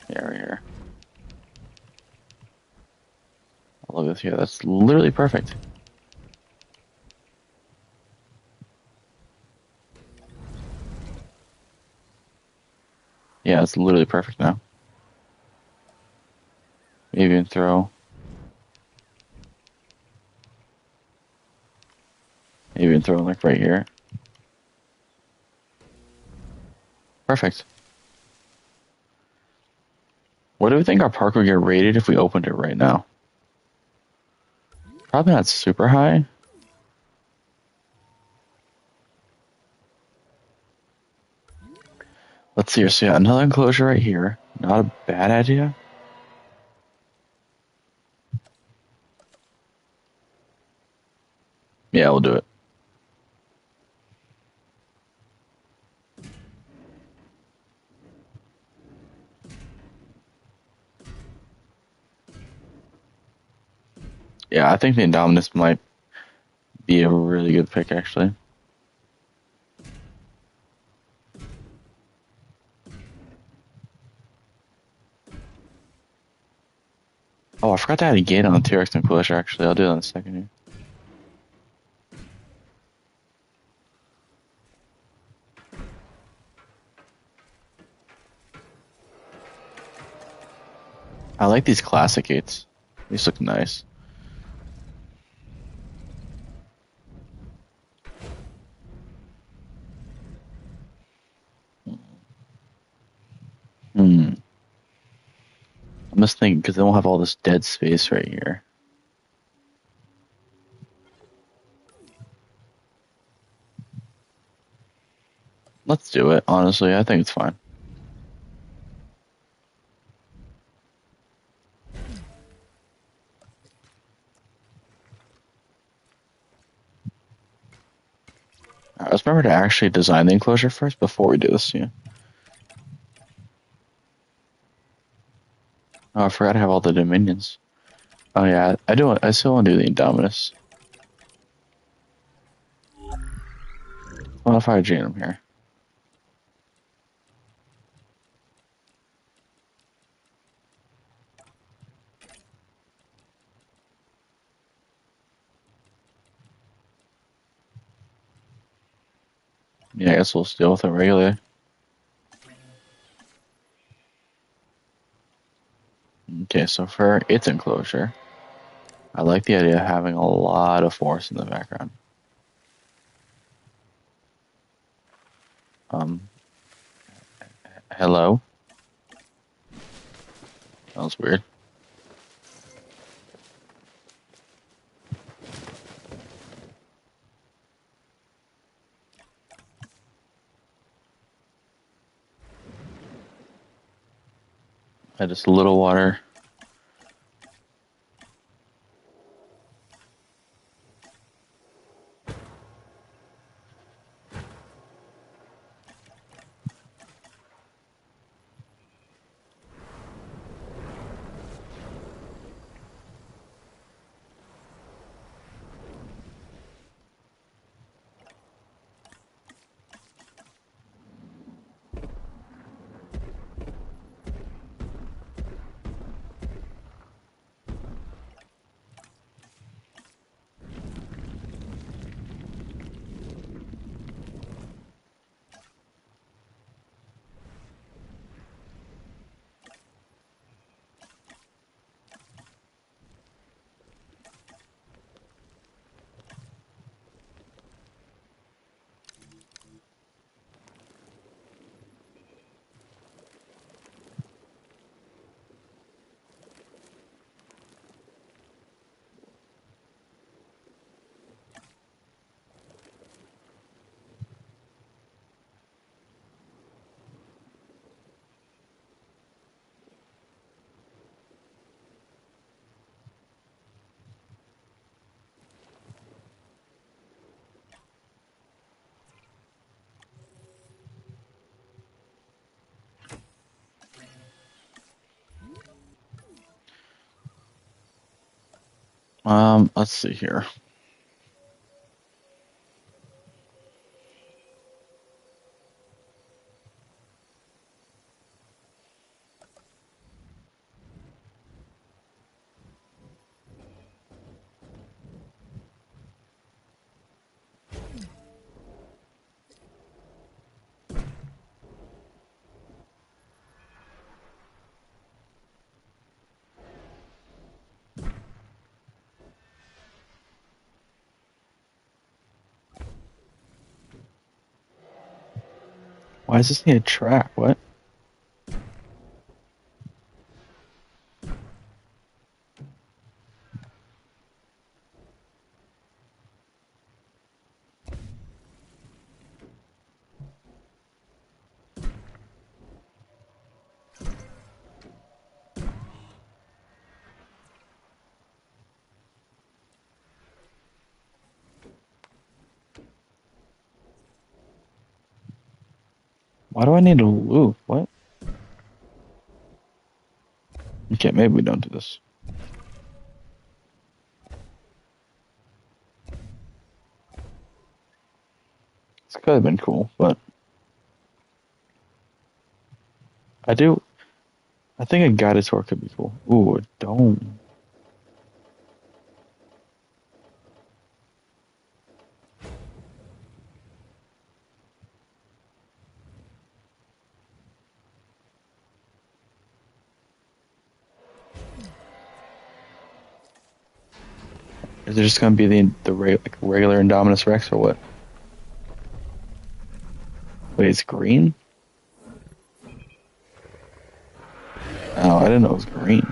Yeah, right here. I love this here. That's literally perfect. Yeah, it's literally perfect now. Maybe even throw. Maybe even throw like right here. Perfect. What do we think our park would get rated if we opened it right now? Probably not super high. Let's see here. So yeah, another enclosure right here. Not a bad idea. Yeah, we'll do it. Yeah, I think the Indominus might be a really good pick, actually. Oh, I forgot to add a gate on the T-Rex enclosure, actually. I'll do that in a second here. I like these classic gates. These look nice. Hmm. I'm just thinking because they won't have all this dead space right here. Let's do it. Honestly, I think it's fine. Alright, let's remember to actually design the enclosure first before we do this. Yeah. Oh, I forgot to have all the dominions. Oh yeah, I do. I still want to do the Indominus. What if I gene him here? Yeah, I guess we'll deal with it regularly. Okay, so for its enclosure, I like the idea of having a lot of force in the background. Um, hello? That was weird. I just a little water. Let's see here. Why does this need a track? What? Why do I need a loop? What? Okay, maybe we don't do this. This could have been cool, but I do. I think a guided tour could be cool. Ooh, a dome. Is it just gonna be like regular Indominus Rex or what? Wait, it's green? Oh, I didn't know it was green.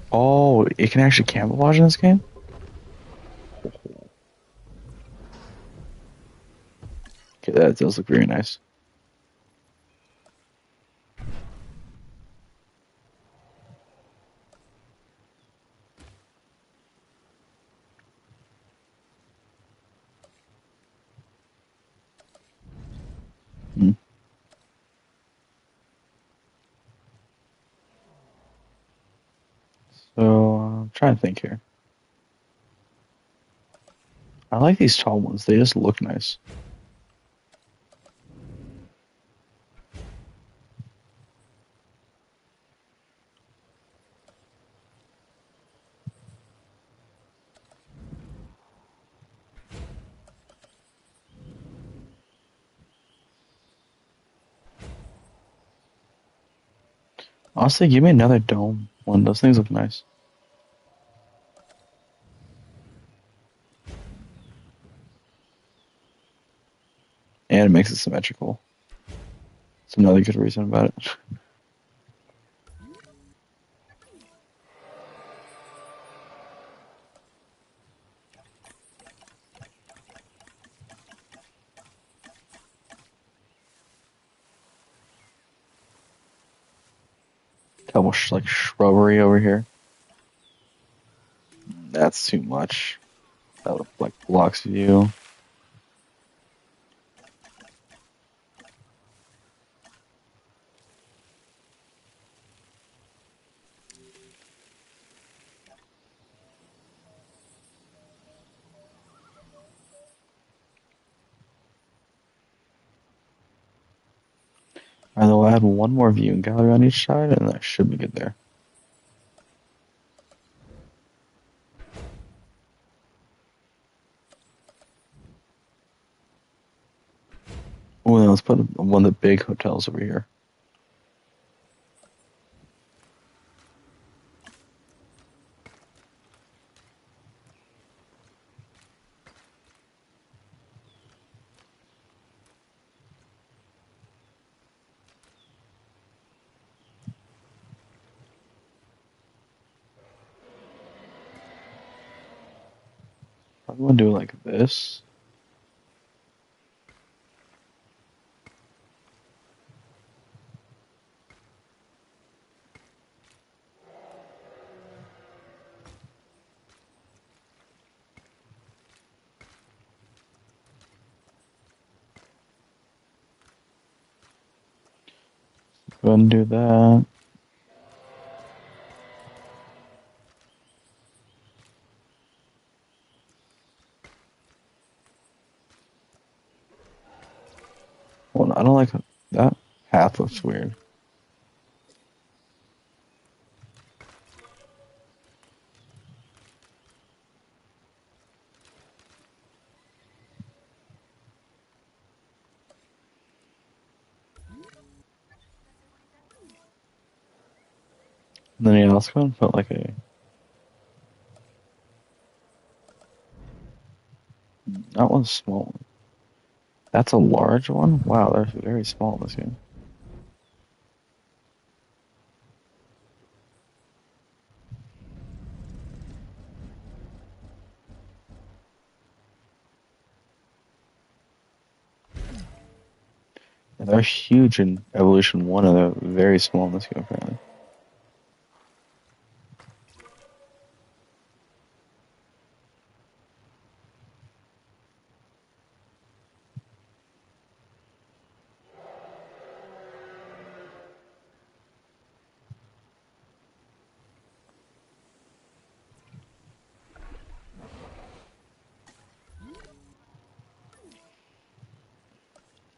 Oh, it can actually camouflage in this game? Okay, that does look very nice. Hmm. So, I'm trying to think here. I like these tall ones. They just look nice. Honestly, give me another dome one. Those things look nice. And it makes it symmetrical. It's another good reason about it. Couple like shrubbery over here. That's too much. That like blocks view. Alright, I'll add one more viewing gallery on each side, and that should be good there. Oh, let's put one of the big hotels over here. I'm gonna do it like this. Go ahead and do that. Well, I don't like that. Half looks weird. And then yeah, let's go and put like a that one's small. That's a large one. Wow, they're very small in this game. And they're huge in Evolution 1, and they're very small in this game, apparently.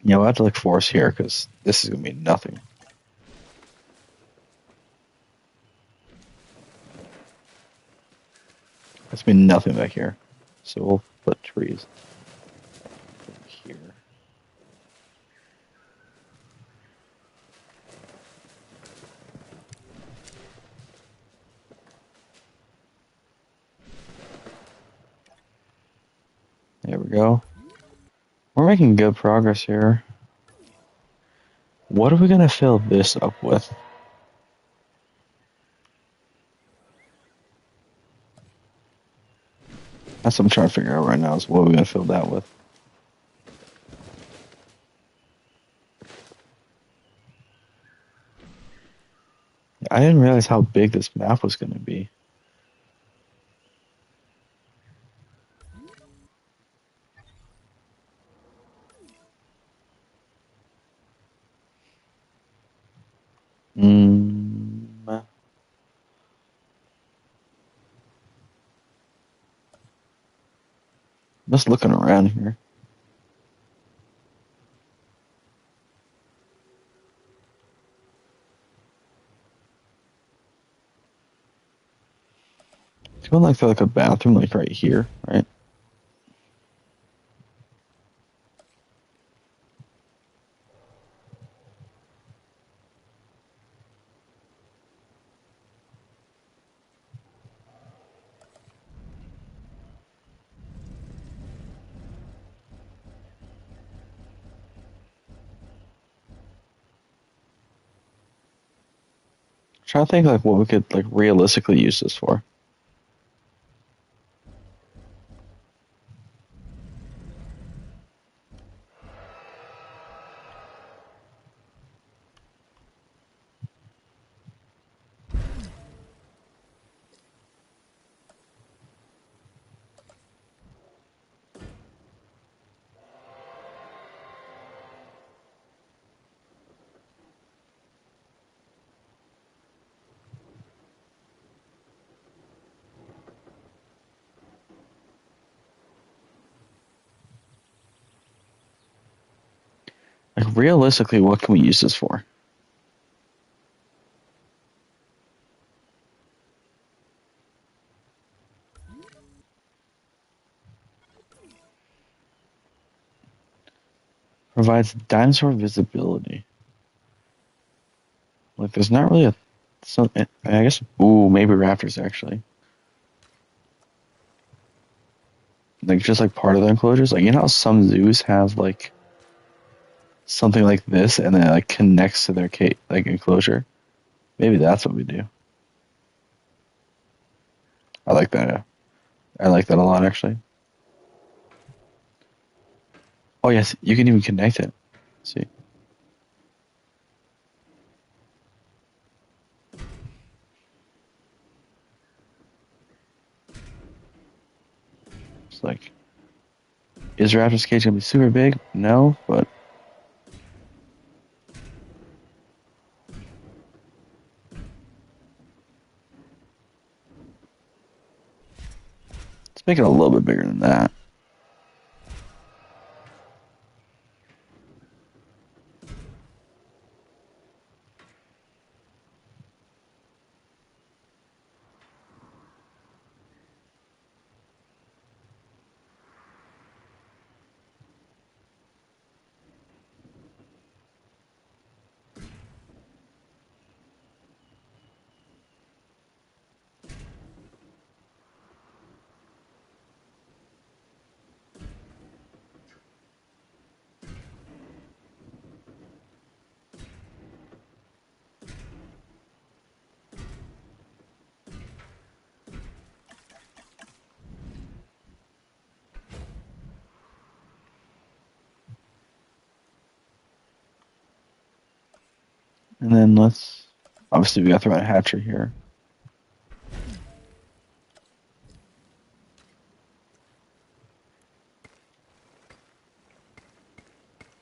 Yeah, we'll have to look force here, because this is going to be nothing. It's been nothing back here. So we'll put trees here. go. We're making good progress here. What are we gonna fill this up with? That's what I'm trying to figure out right now, is what we're gonna fill that with. I didn't realize how big this map was gonna be. Just looking around here. It's going like a bathroom, like right here, right? I'm trying to think like what we could like realistically use this for. Like realistically, what can we use this for? Provides dinosaur visibility. Like there's not really a I guess maybe raptors actually. Like just like part of the enclosures. Like you know how some zoos have like something like this and then it like connects to their like enclosure. Maybe that's what we do. I like that. I like that a lot actually. Oh yes, you can even connect it. See. It's like, is Raptor's cage gonna be super big? No, but let's make it a little bit bigger than that. And then let's obviously we gotta throw in a hatchery here.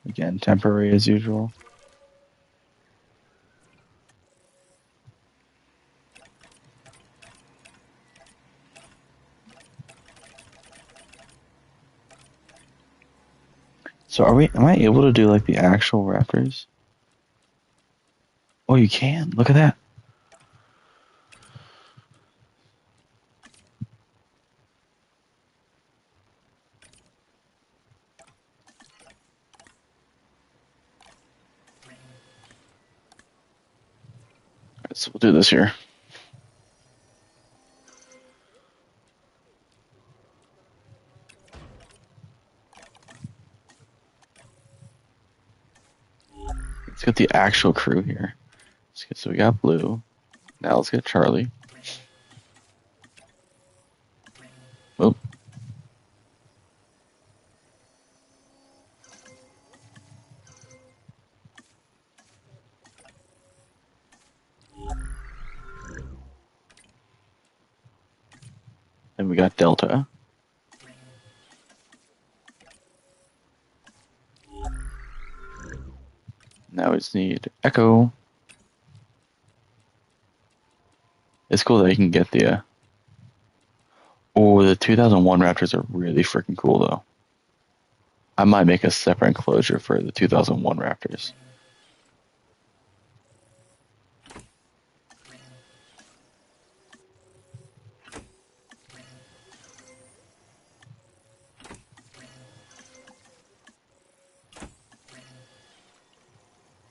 Again, temporary as usual. So am I able to do like the actual raptors? Oh, you can. Look at that. Alright, so we'll do this here. Let's get the actual crew here. So we got Blue. Now let's get Charlie. Oh. Then we got Delta. Now we just need Echo. It's cool that you can get the... the 2001 Raptors are really freaking cool, though. I might make a separate enclosure for the 2001 Raptors.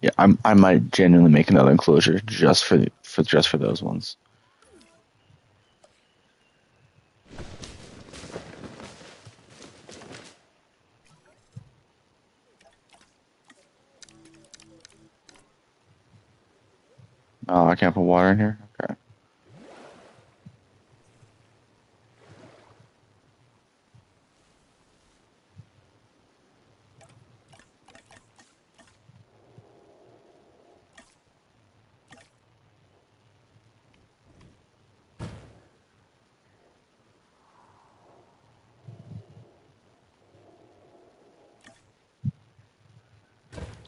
Yeah, I might genuinely make another enclosure just for those ones. Oh, I can't put water in here? Okay.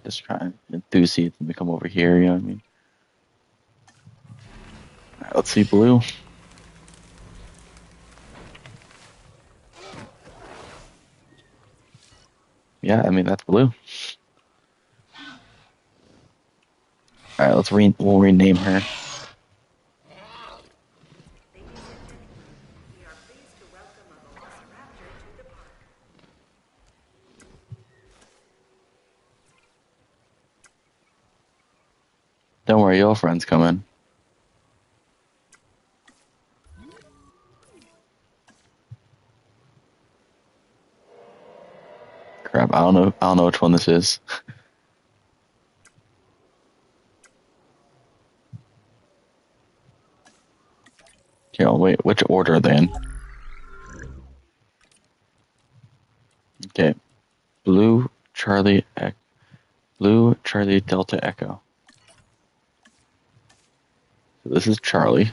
Just trying to enthuse them to come over here, you know what I mean? Alright, let's see Blue. Yeah, I mean, that's Blue. Alright, we'll rename her. Don't worry, your friend's coming. Crap, I don't know which one this is. Okay, wait, which order are they in? Okay. Blue, Charlie, Delta, Echo. So this is Charlie.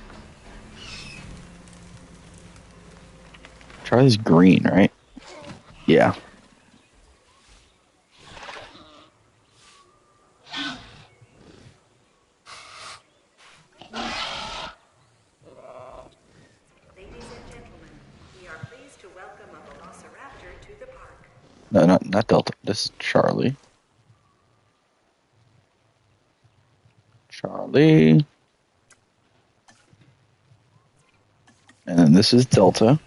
Charlie's green, right? Yeah. No, not Delta. This is Charlie. Charlie. And then this is Delta.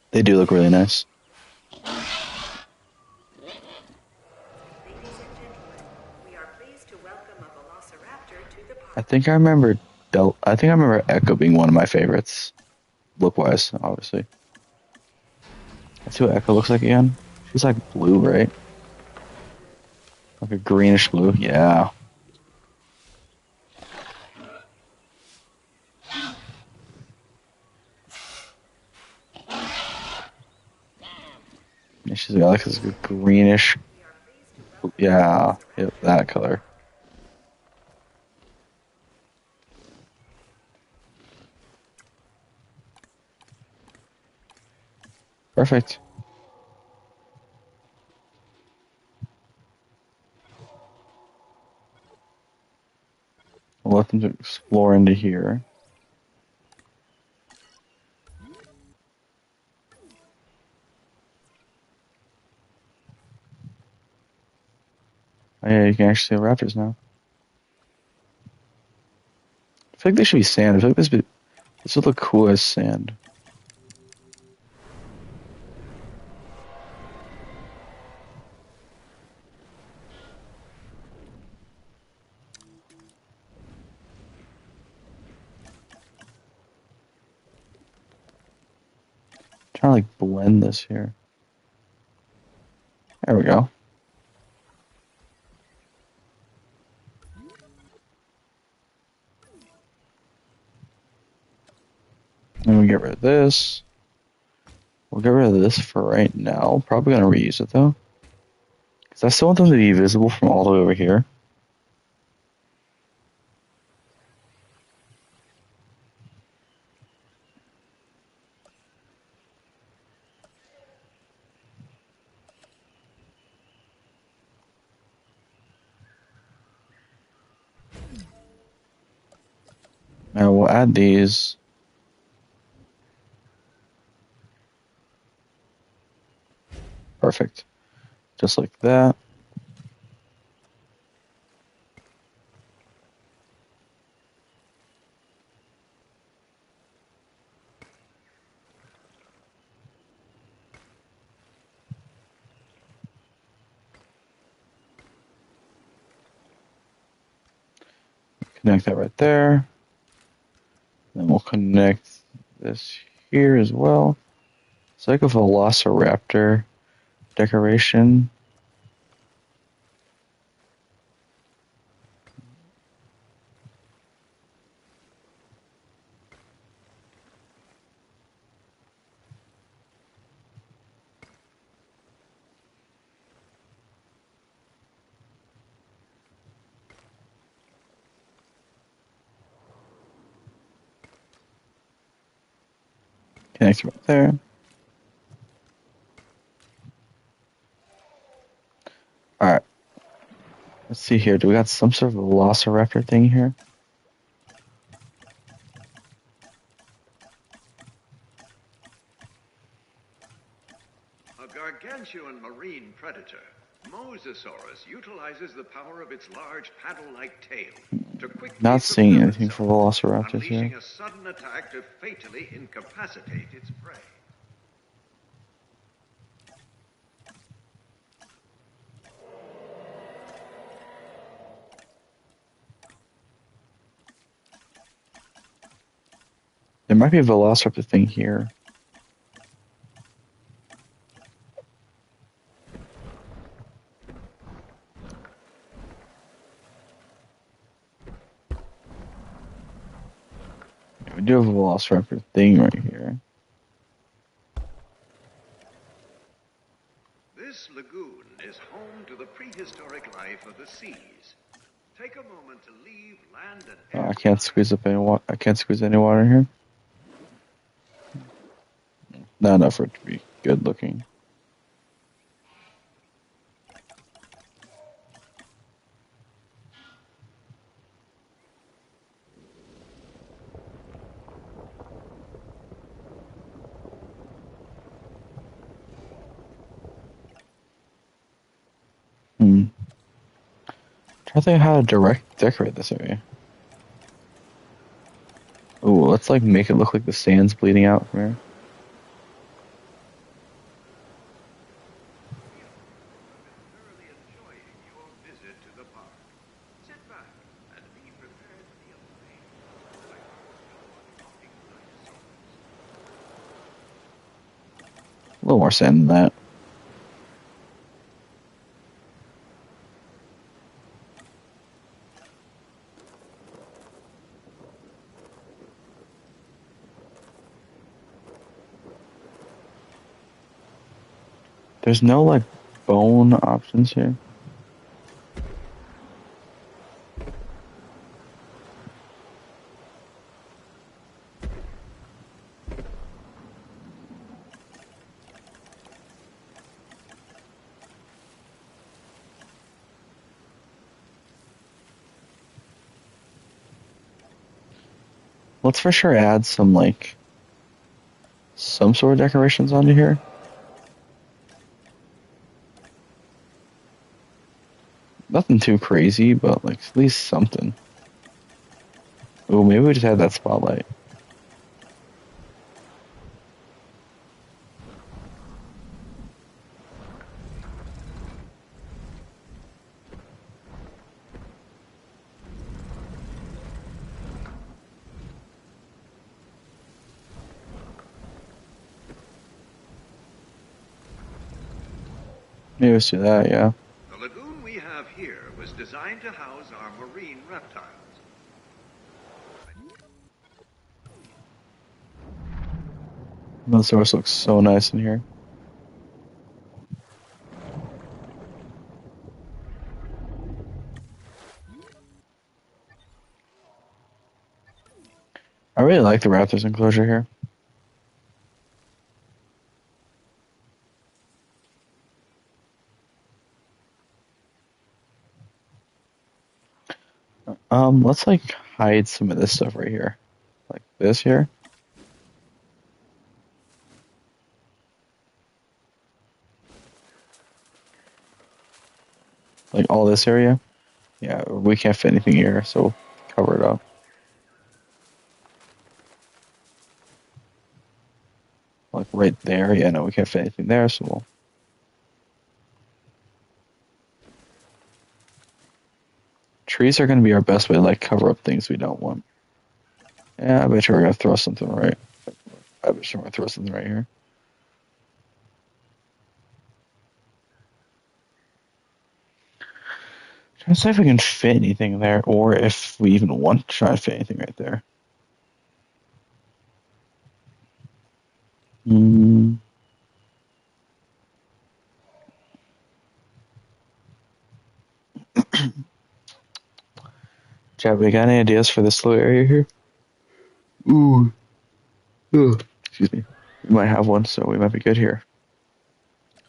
They do look really nice. I think I remember Echo being one of my favorites. Look-wise, obviously. Let's see what Echo looks like again. She's like blue, right? Like a greenish blue. Yeah. Yeah, she's got like this greenish. Yeah, that color. Perfect. I'll let them explore into here. Oh, yeah, you can actually see the raptors now. I feel like they should be sand. I feel like this would look cool as sand. trying to like blend this here. There we go. Then we get rid of this. We'll get rid of this for right now. Probably gonna reuse it though, because I still want them to be visible from all the way over here. Now we'll add these. Perfect. Just like that. Connect that right there. Then we'll connect this here as well. It's like a velociraptor decoration. Connect right there. Alright. Let's see here. Do we got some sort of velociraptor thing here? A gargantuan marine predator, Mosasaurus utilizes the power of its large paddle-like tail to quickly Not seeing propel anything for itself, velociraptors unleashing here. a sudden attack to fatally incapacitate its prey. There might be a velociraptor thing here. We do have a velociraptor thing right here. This lagoon is home to the prehistoric life of the seas. Take a moment to leave land and Oh, air. I can't squeeze up any water. I can't squeeze any water here. Not enough for it to be good looking. Try to think how to decorate this area. Ooh, let's like make it look like the sand's bleeding out from here. Thoroughly enjoying your visit to the park. Sit back and be prepared to be amazed by our jaw-dropping dinosaurs. A little more sand than that. There's no like bone options here. Let's for sure add some like some sort of decorations onto here. Nothing too crazy, but like at least something. Oh, maybe we just had that spotlight. Maybe let's do that, yeah. The lagoon we have here was designed to house our marine reptiles. The source looks so nice in here. I really like the raptors enclosure here. Let's like hide some of this stuff right here. Like this here. Like all this area. Yeah, we can't fit anything here, so cover it up. Like right there. Yeah, no, we can't fit anything there, so we'll. Trees are gonna be our best way to like cover up things we don't want. Yeah, I bet you we're gonna throw something right. I bet you we're gonna throw something right here. Trying to see if we can fit anything there, or if we even want to try to fit anything right there. Hmm. Chad, we got any ideas for this little area here? Ooh. Ugh. Excuse me. We might have one, so we might be good here.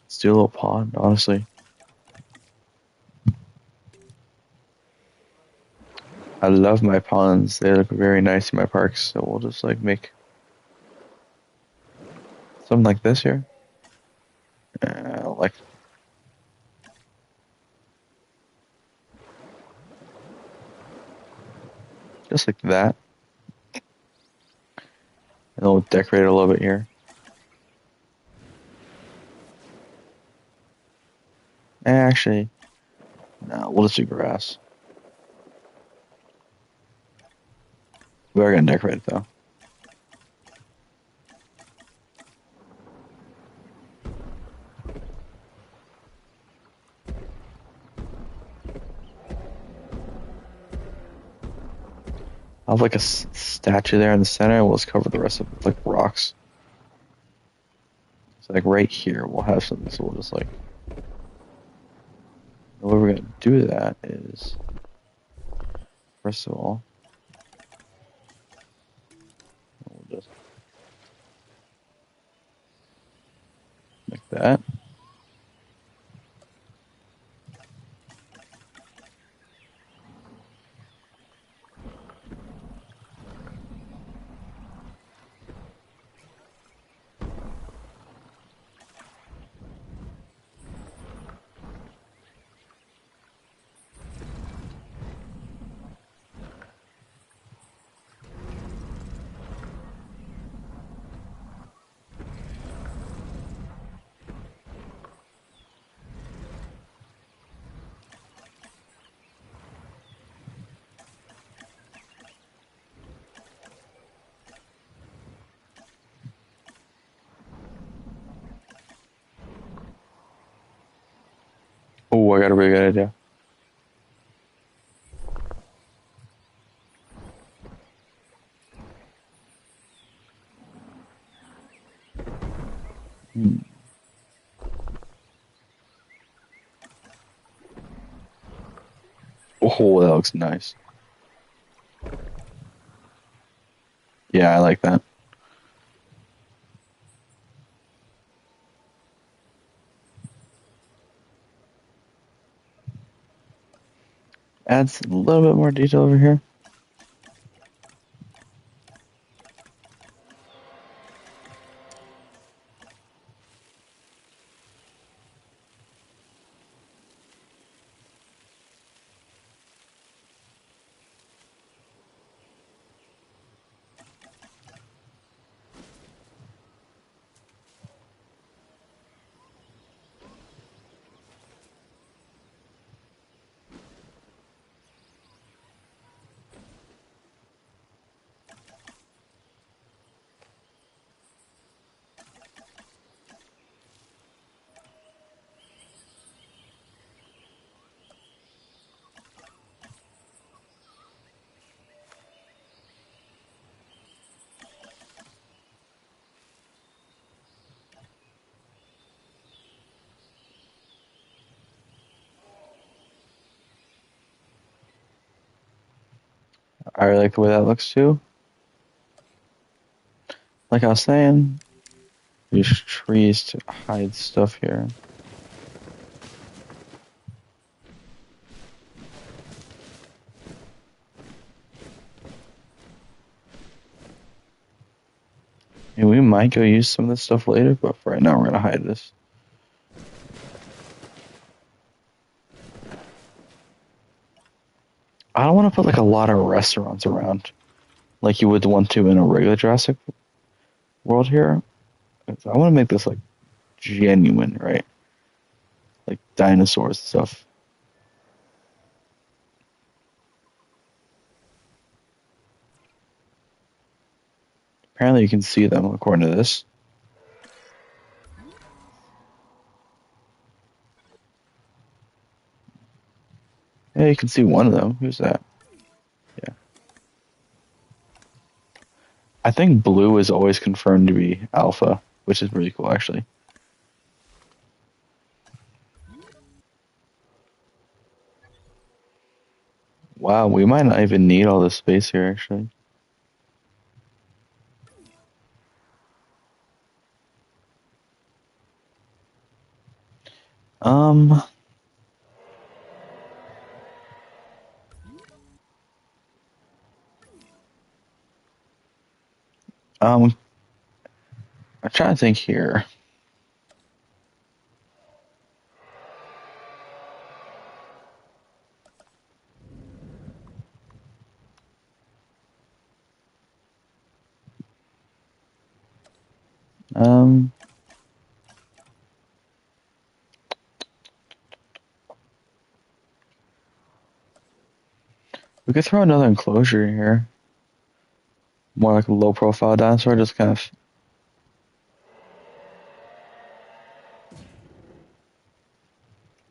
Let's do a little pond, honestly. I love my ponds. They look very nice in my parks, so we'll just like make something like this here. Like just like that. And then we'll decorate it a little bit here. Actually, no, we'll just do grass. We are gonna decorate it though. I'll have like a statue there in the center, and we'll just cover the rest of it with like rocks. So like right here, we'll have something. So we'll just like, the way we're gonna do that is, first of all, we'll just like that. Oh, I got a really good idea. Hmm. Oh, that looks nice. Yeah, I like that. Adds a little bit more detail over here. I really like the way that looks too. Like I was saying, use trees to hide stuff here. And we might go use some of this stuff later, but for right now we're gonna hide this. I don't want to put like a lot of restaurants around, like you would want to in a regular Jurassic world here. I want to make this like genuine, right? Like dinosaurs and stuff. Apparently you can see them according to this. Yeah, you can see one of them. Who's that? Yeah. I think blue is always confirmed to be alpha, which is really cool actually. Wow, we might not even need all this space here actually. Um, um, I'm trying to think here. Um, we could throw another enclosure here. More like a low profile dinosaur, just kind of.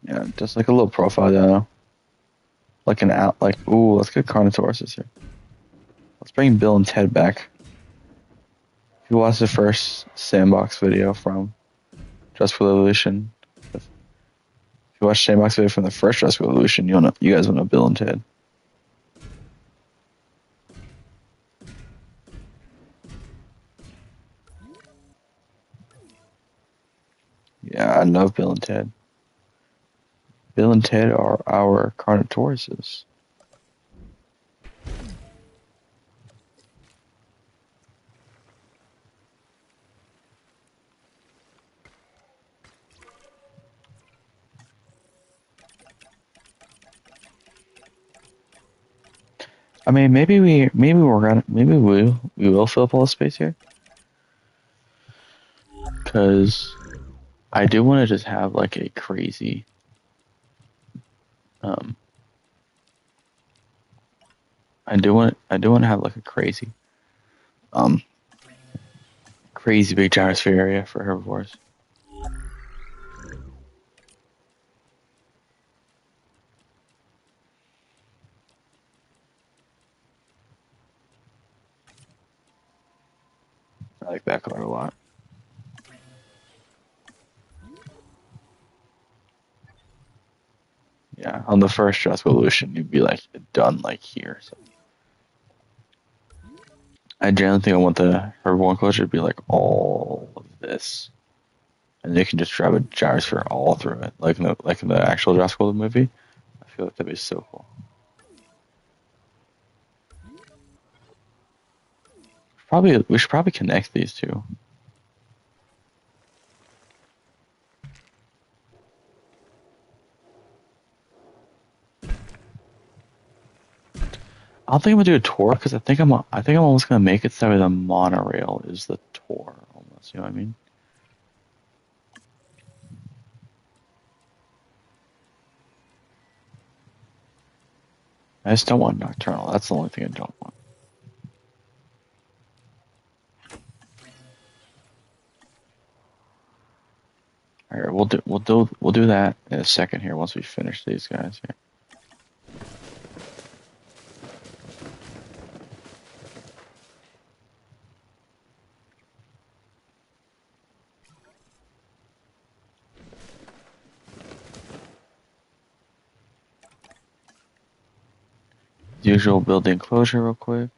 Yeah, just like a little profile dino. Like an out, like, ooh, let's get Carnotauruses here. Let's bring Bill and Ted back. If you watched the first Sandbox video from Jurassic Evolution, if you watch Sandbox video from the first Jurassic Evolution, you'll know, you guys will know Bill and Ted. Yeah, I love Bill and Ted. Bill and Ted are our Carnotauruses. I mean, maybe we will fill up all the space here, because I do want to just have like a crazy, um, I do want to have like a um, crazy big gyrosphere area for herbivores. I like that color a lot. Yeah, on the first Jurassic Evolution, you'd be like done like here. So I generally think I want the herbivore enclosure to be like all of this, and they can just drive a gyrosphere all through it, like in the actual Jurassic World movie. I feel like that'd be so cool. We should probably connect these two. I don't think I'm gonna do a tour because I think I'm almost gonna make it so the monorail is the tour almost. You know what I mean? I just don't want nocturnal. That's the only thing I don't want. All right, we'll do that in a second here once we finish these guys here. Usual build the enclosure real quick.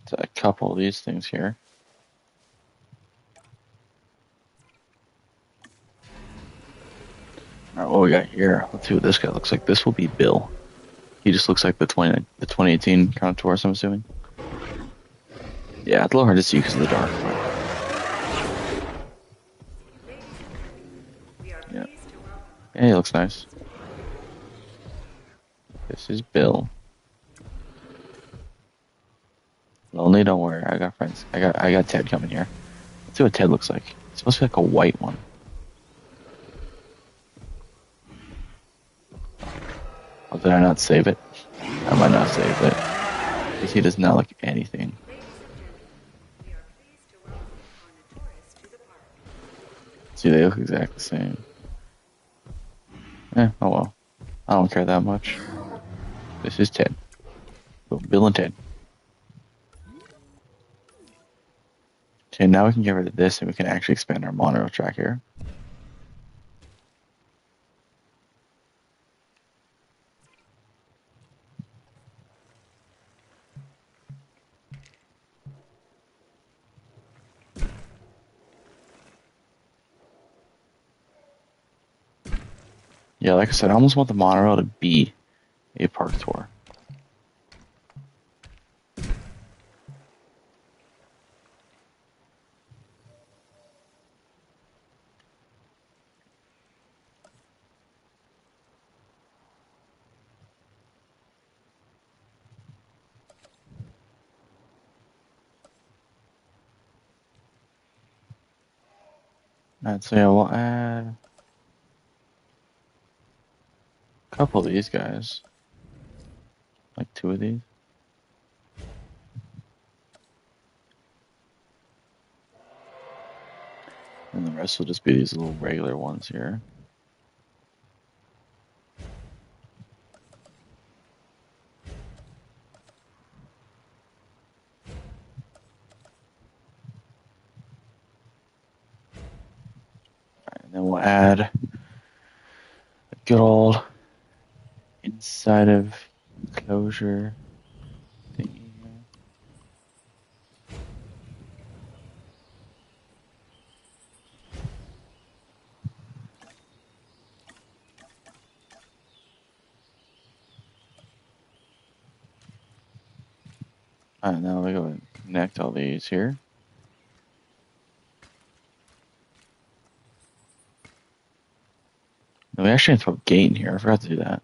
So a couple of these things here. Alright, what we got here? Let's see what this guy looks like. This will be Bill. He just looks like the 2018 Contours, I'm assuming. Yeah, it's a little hard to see because of the dark. Yeah. Yeah, he looks nice. This is Bill. Lonely, don't worry. I got friends. I got Ted coming here. Let's see what Ted looks like. It's supposed to be like a white one. Oh, did I not save it? I might not save it. Because he does not look anything. See, they look exactly the same. Oh well. I don't care that much. This is Ted. Bill and Ted. Okay, now we can get rid of this and we can actually expand our monorail track here. Yeah, like I said, I almost want the monorail to be a park tour. Alright, so yeah, we'll add a couple of these guys. Like 2 of these. And the rest will just be these little regular ones here. Alright, and then we'll add a good old inside of enclosure thingy here. Alright, now we go and connect all these here. Now we actually have to throw a gate in here. I forgot to do that.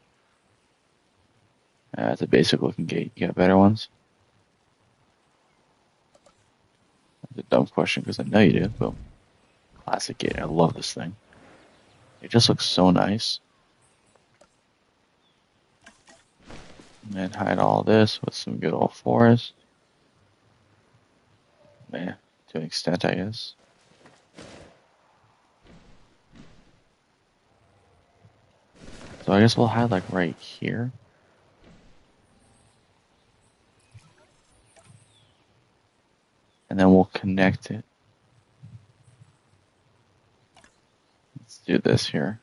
It's a basic looking gate. You got better ones? That's a dumb question because I know you do. Boom. Classic gate. I love this thing. It just looks so nice. And then hide all this with some good old forest. Man, to an extent, I guess. So I guess we'll hide like right here. And then we'll connect it. Let's do this here.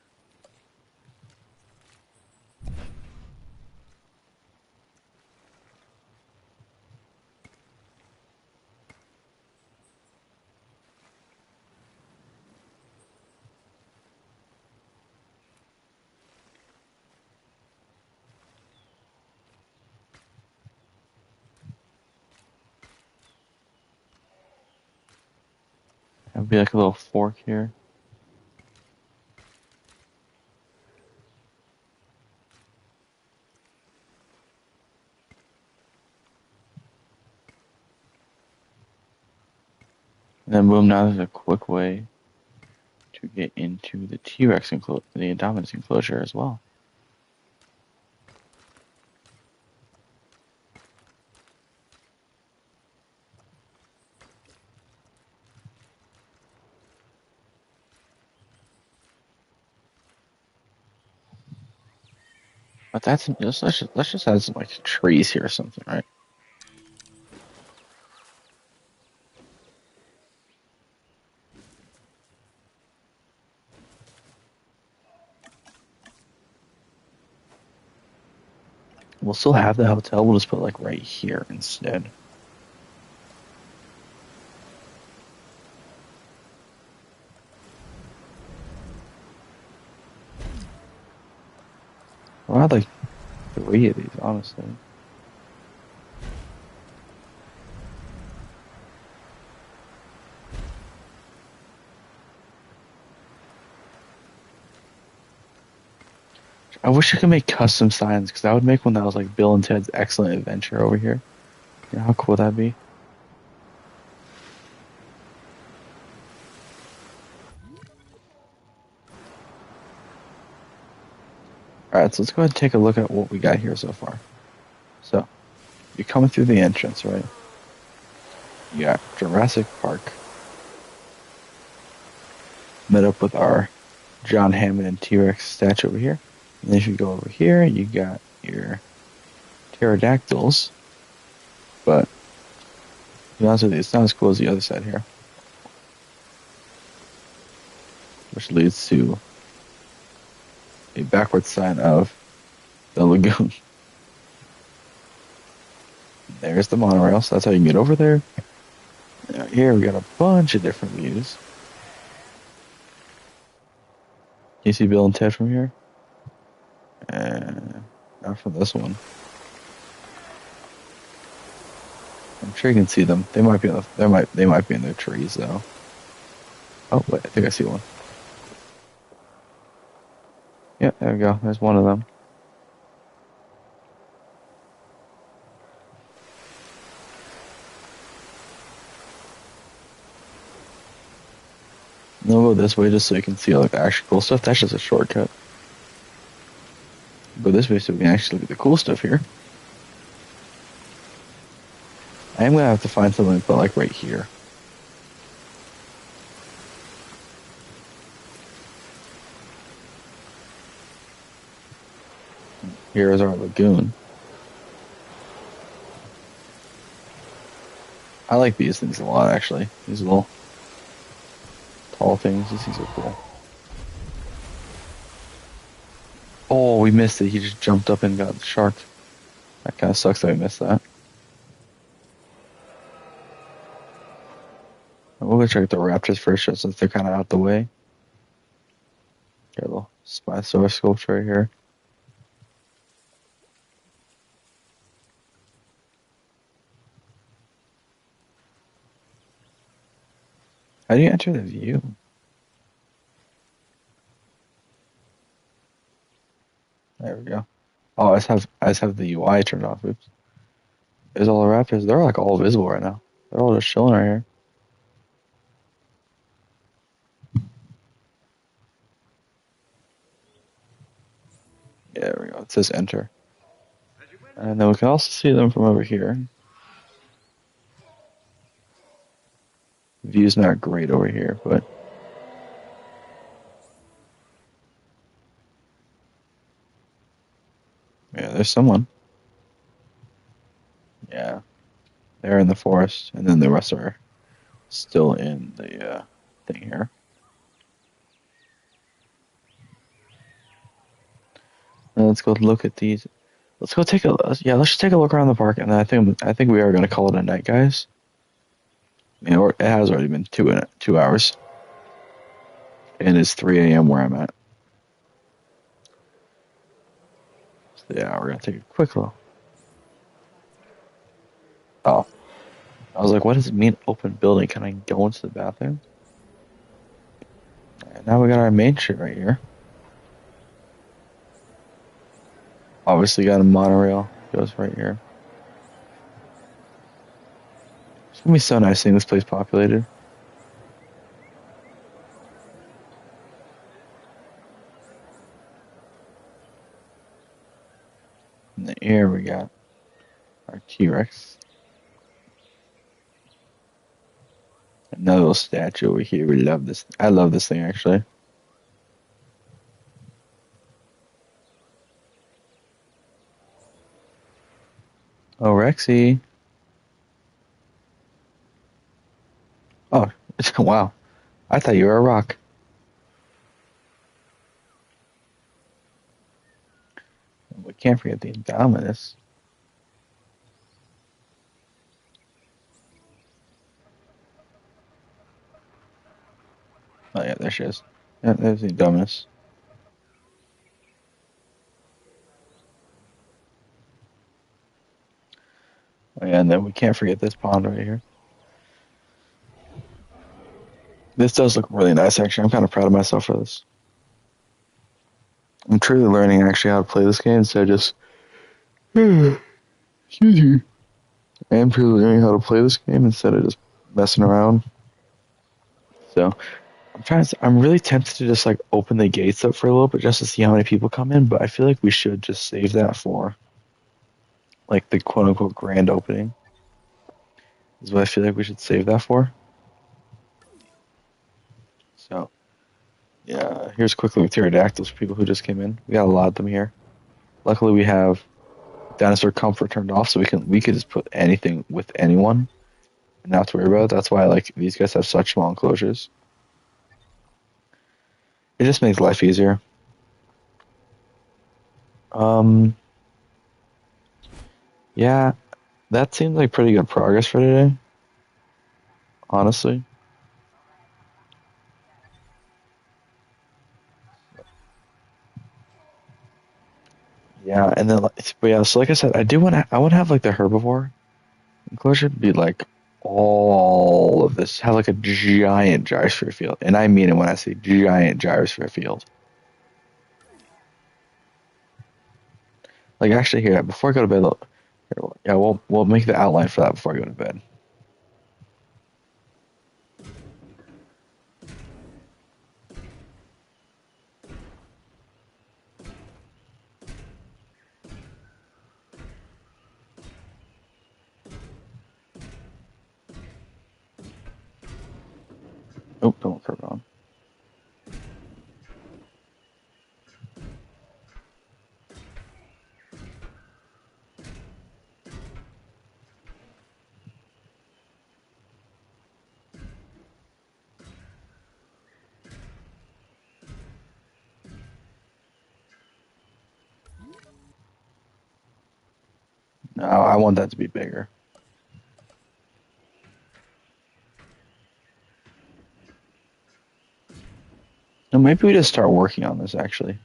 It'll be like a little fork here. And then boom, now there's a quick way to get into the T-Rex enclosure, the Indominus enclosure as well. But let's just add some like trees here or something, right? We'll still have the hotel. We'll just put like right here instead. Well, I had like 3 of these, honestly. I wish I could make custom signs because I would make one that was like Bill and Ted's Excellent Adventure over here. You know how cool that'd be? Alright, so let's go ahead and take a look at what we got here so far. So, you're coming through the entrance, right? You got Jurassic Park. Met up with our John Hammond and T-Rex statue over here. And then if you go over here, you got your pterodactyls. But, to be honest with you, it's not as cool as the other side here. Which leads to a backward sign of the lagoon. There's the monorail, so that's how you can get over there. Now here we got a bunch of different views. Can you see Bill and Ted from here? Not from this one. I'm sure you can see them. They might be in they might be in their trees though. Oh wait, I think I see one. Yeah, there we go. There's one of them. And we'll go this way just so you can see like the actual cool stuff. That's just a shortcut. Go this way so we can actually look at the cool stuff here. I am gonna have to find something to put like right here. Here is our lagoon. I like these things a lot actually. These little tall things. These things are cool. Oh, we missed it. He just jumped up and got the shark. That kind of sucks that we missed that. We'll go check the raptors first, just since they're kind of out the way. Got a little Spinosaurus sculpture right here. How do you enter the view? There we go. Oh, I just have the UI turned off. Oops. There's all the raptors. They're like all visible right now. They're all just chilling right here. Yeah, there we go. It says enter. And then we can also see them from over here. The view's not great over here, but yeah, there's someone. Yeah, they're in the forest, and then the rest are still in the thing here. Now let's go look at these. Let's go take a let's just take a look around the park, and then I think we are gonna call it a night, guys. You know, it has already been 2 hours, and it's 3 a.m. where I'm at. So yeah, we're gonna take a quick look. Oh, I was like, what does it mean, open building? Can I go into the bathroom? And now we got our main shit right here. Obviously got a monorail. Goes right here. It's gonna be so nice seeing this place populated. In the air we got our T-Rex. Another little statue over here. We love this. I love this thing actually. Oh, Rexy. Oh, wow. I thought you were a rock. We can't forget the Indominus. Oh, yeah, there she is. Yeah, there's the Indominus. Oh, yeah, and then we can't forget this pond right here. This does look really nice, actually. I'm kind of proud of myself for this. I'm truly learning actually how to play this game instead of just. Excuse me. I am truly learning how to play this game instead of just messing around. So I'm really tempted to just like open the gates up for a little bit just to see how many people come in, but I feel like we should just save that for like the quote unquote grand opening. Is what I feel like we should save that for. So yeah, here's quickly with pterodactyls for people who just came in. We got a lot of them here. Luckily we have dinosaur comfort turned off, so we could just put anything with anyone and not have to worry about it. That's why like these guys have such small enclosures. It just makes life easier. Um, yeah, that seems like pretty good progress for today, honestly. Yeah, and then but yeah, so like I said, I want to have like the herbivore enclosure be like all of this, have like a giant gyrosphere field, and I mean it when I say giant gyrosphere field. Like actually, here before I go to bed, yeah, we'll make the outline for that before I go to bed. Oh, don't turn it on. No, I want that to be bigger. No, maybe we just start working on this actually.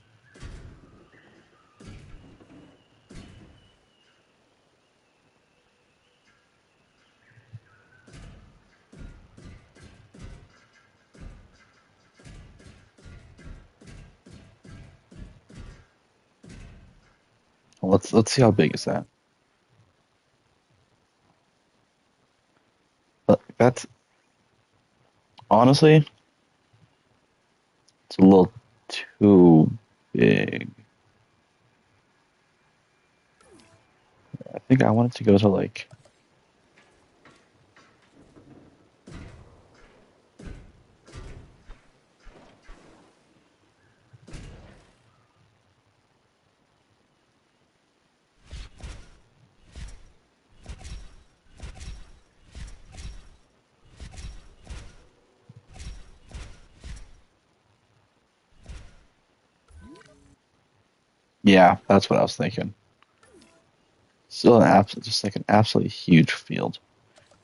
Let's see how big is that. But that's honestly, it's a little too big. I think I want it to go to like. Yeah, that's what I was thinking. Still just like an absolutely huge field.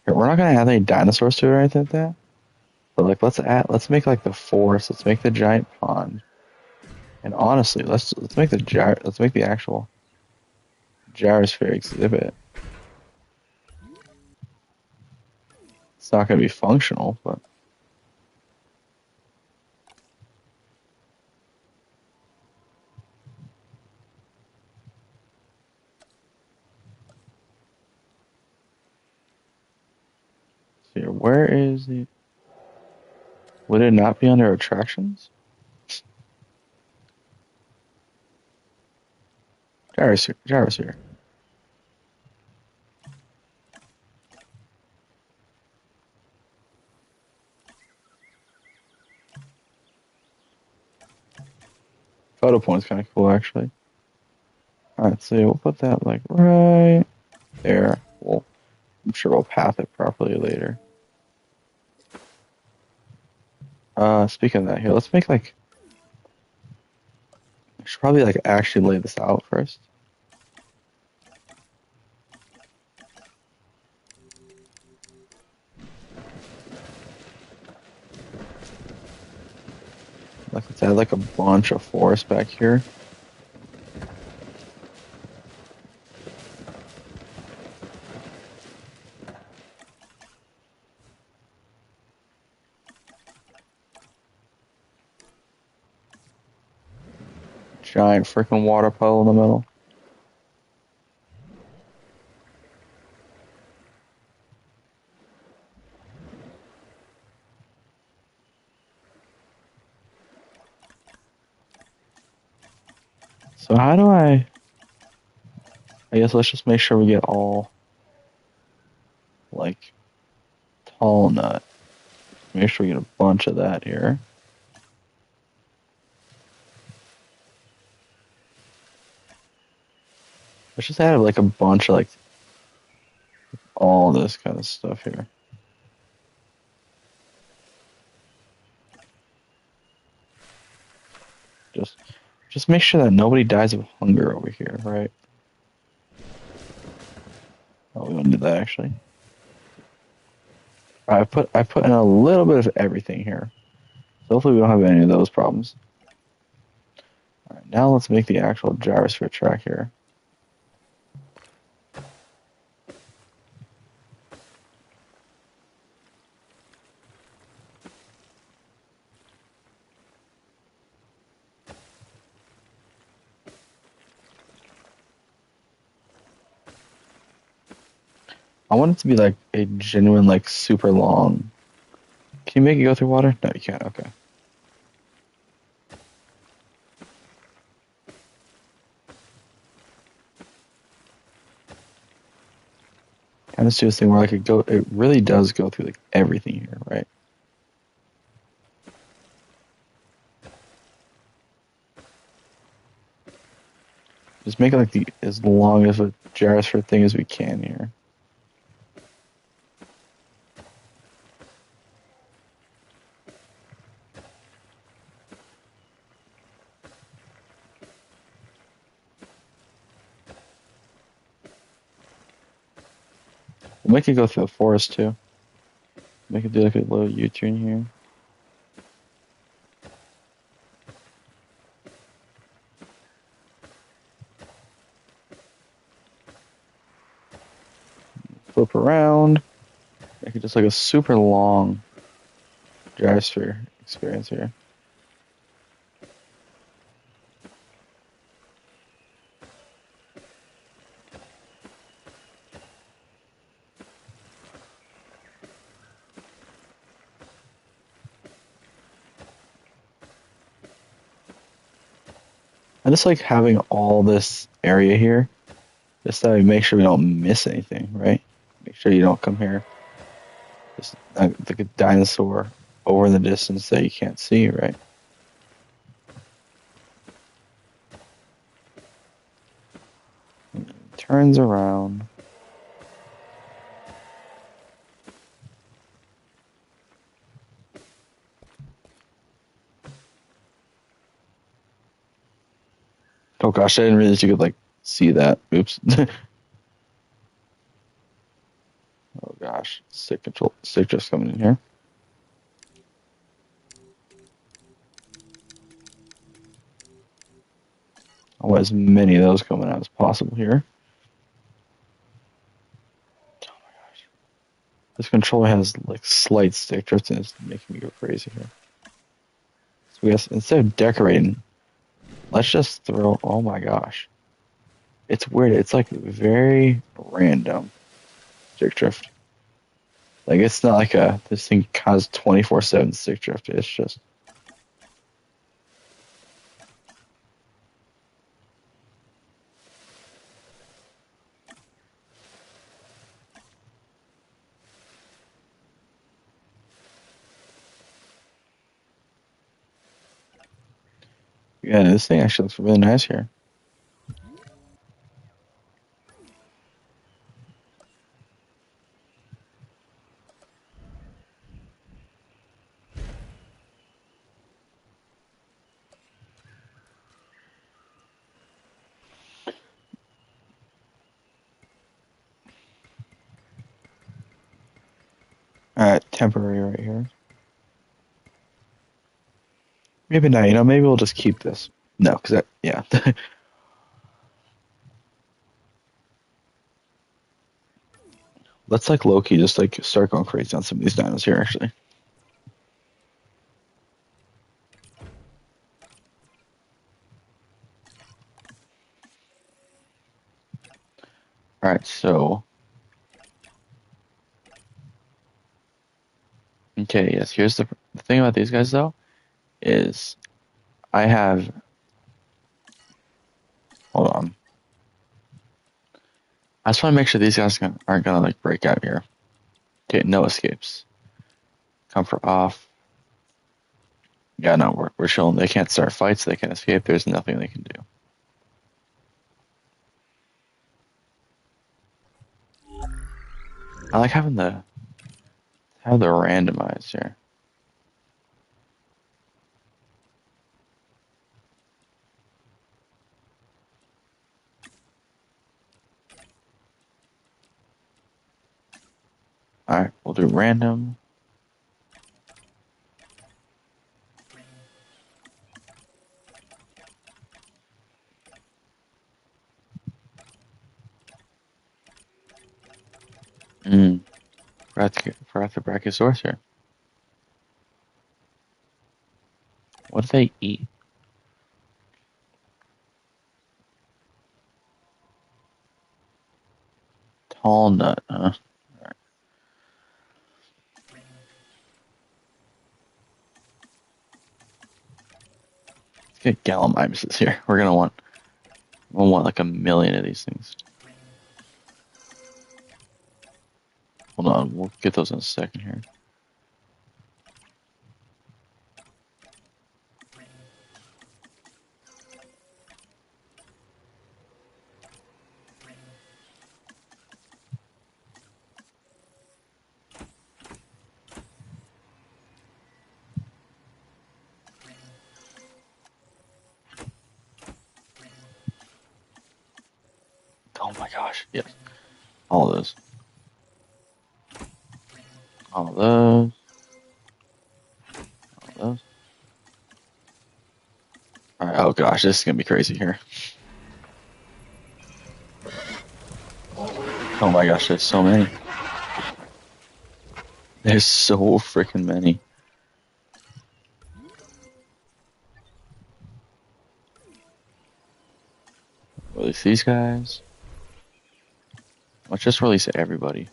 Here, we're not gonna add any dinosaurs to it or anything like that. But like, let's make like the forest. Let's make the giant pond. And honestly, let's make the actual gyrosphere exhibit. It's not gonna be functional, but here, where is the? Would it not be under attractions? Gyrosphere. Photo point's kind of cool, actually. All right, so yeah, we'll put that like right. there. Well, I'm sure we'll path it properly later. Speaking of that, here, let's make like. I should probably like actually lay this out first. Like let's add like a bunch of forest back here. Giant freaking water puddle in the middle. So how do I guess let's just make sure we get all like tall nut. Make sure we get a bunch of that here. Let's just add like a bunch of like all this kind of stuff here. Just make sure that nobody dies of hunger over here, right? Oh, we want to do that actually. I put in a little bit of everything here. So hopefully we don't have any of those problems. Alright, now let's make the actual gyrosphere track here. I want it to be like a genuine, like super long. Can you make it go through water? No, you can't. Okay. Kind of do this thing where like it really does go through like everything here, right? Just make it like the as long of a gyrosphere thing as we can here. We'll make it go through the forest too. Make it do like a little U-turn here. Flip around. Make it just like a super long gyrosphere experience here. I just like having all this area here, just so we make sure we don't miss anything, right? Make sure you don't come here. Just like a dinosaur over in the distance that you can't see, right? Turns around. Oh gosh, I didn't realize you could like see that. Oops. Oh gosh, stick drift's coming in here. I want as many of those coming out as possible here. Oh my gosh, this controller has like slight stick drift and it's making me go crazy here. So we guess instead of decorating, let's just throw. Oh my gosh, it's weird. It's like very random stick drift. Like it's not like this thing has 24/7 stick drift. It's just yeah. This thing actually looks really nice here. Alright, temporary right here. Maybe not, maybe we'll just keep this. No, because that, yeah. Let's like Loki just like start going crazy on some of these dinos here actually. Alright, so okay, yes, here's the thing about these guys though, is I have hold on. I just want to make sure these guys aren't gonna like break out here. Okay, no escapes. Comfort off. Yeah, no, we're showing they can't start fights, they can't escape, there's nothing they can do. I like having the randomized here. Alright, we'll do random. Forgot the Brachiosaurus here. What do they eat? Tall nut, huh? Alright. Let's get Gallimimuses here. We'll want like a million of these things. Hold on, we'll get those in a second here. Oh my gosh, yes. All of those. All of those. All of those. Alright, oh gosh, this is gonna be crazy here. Oh my gosh, there's so many. There's so freaking many. Release these guys. Let's just release everybody.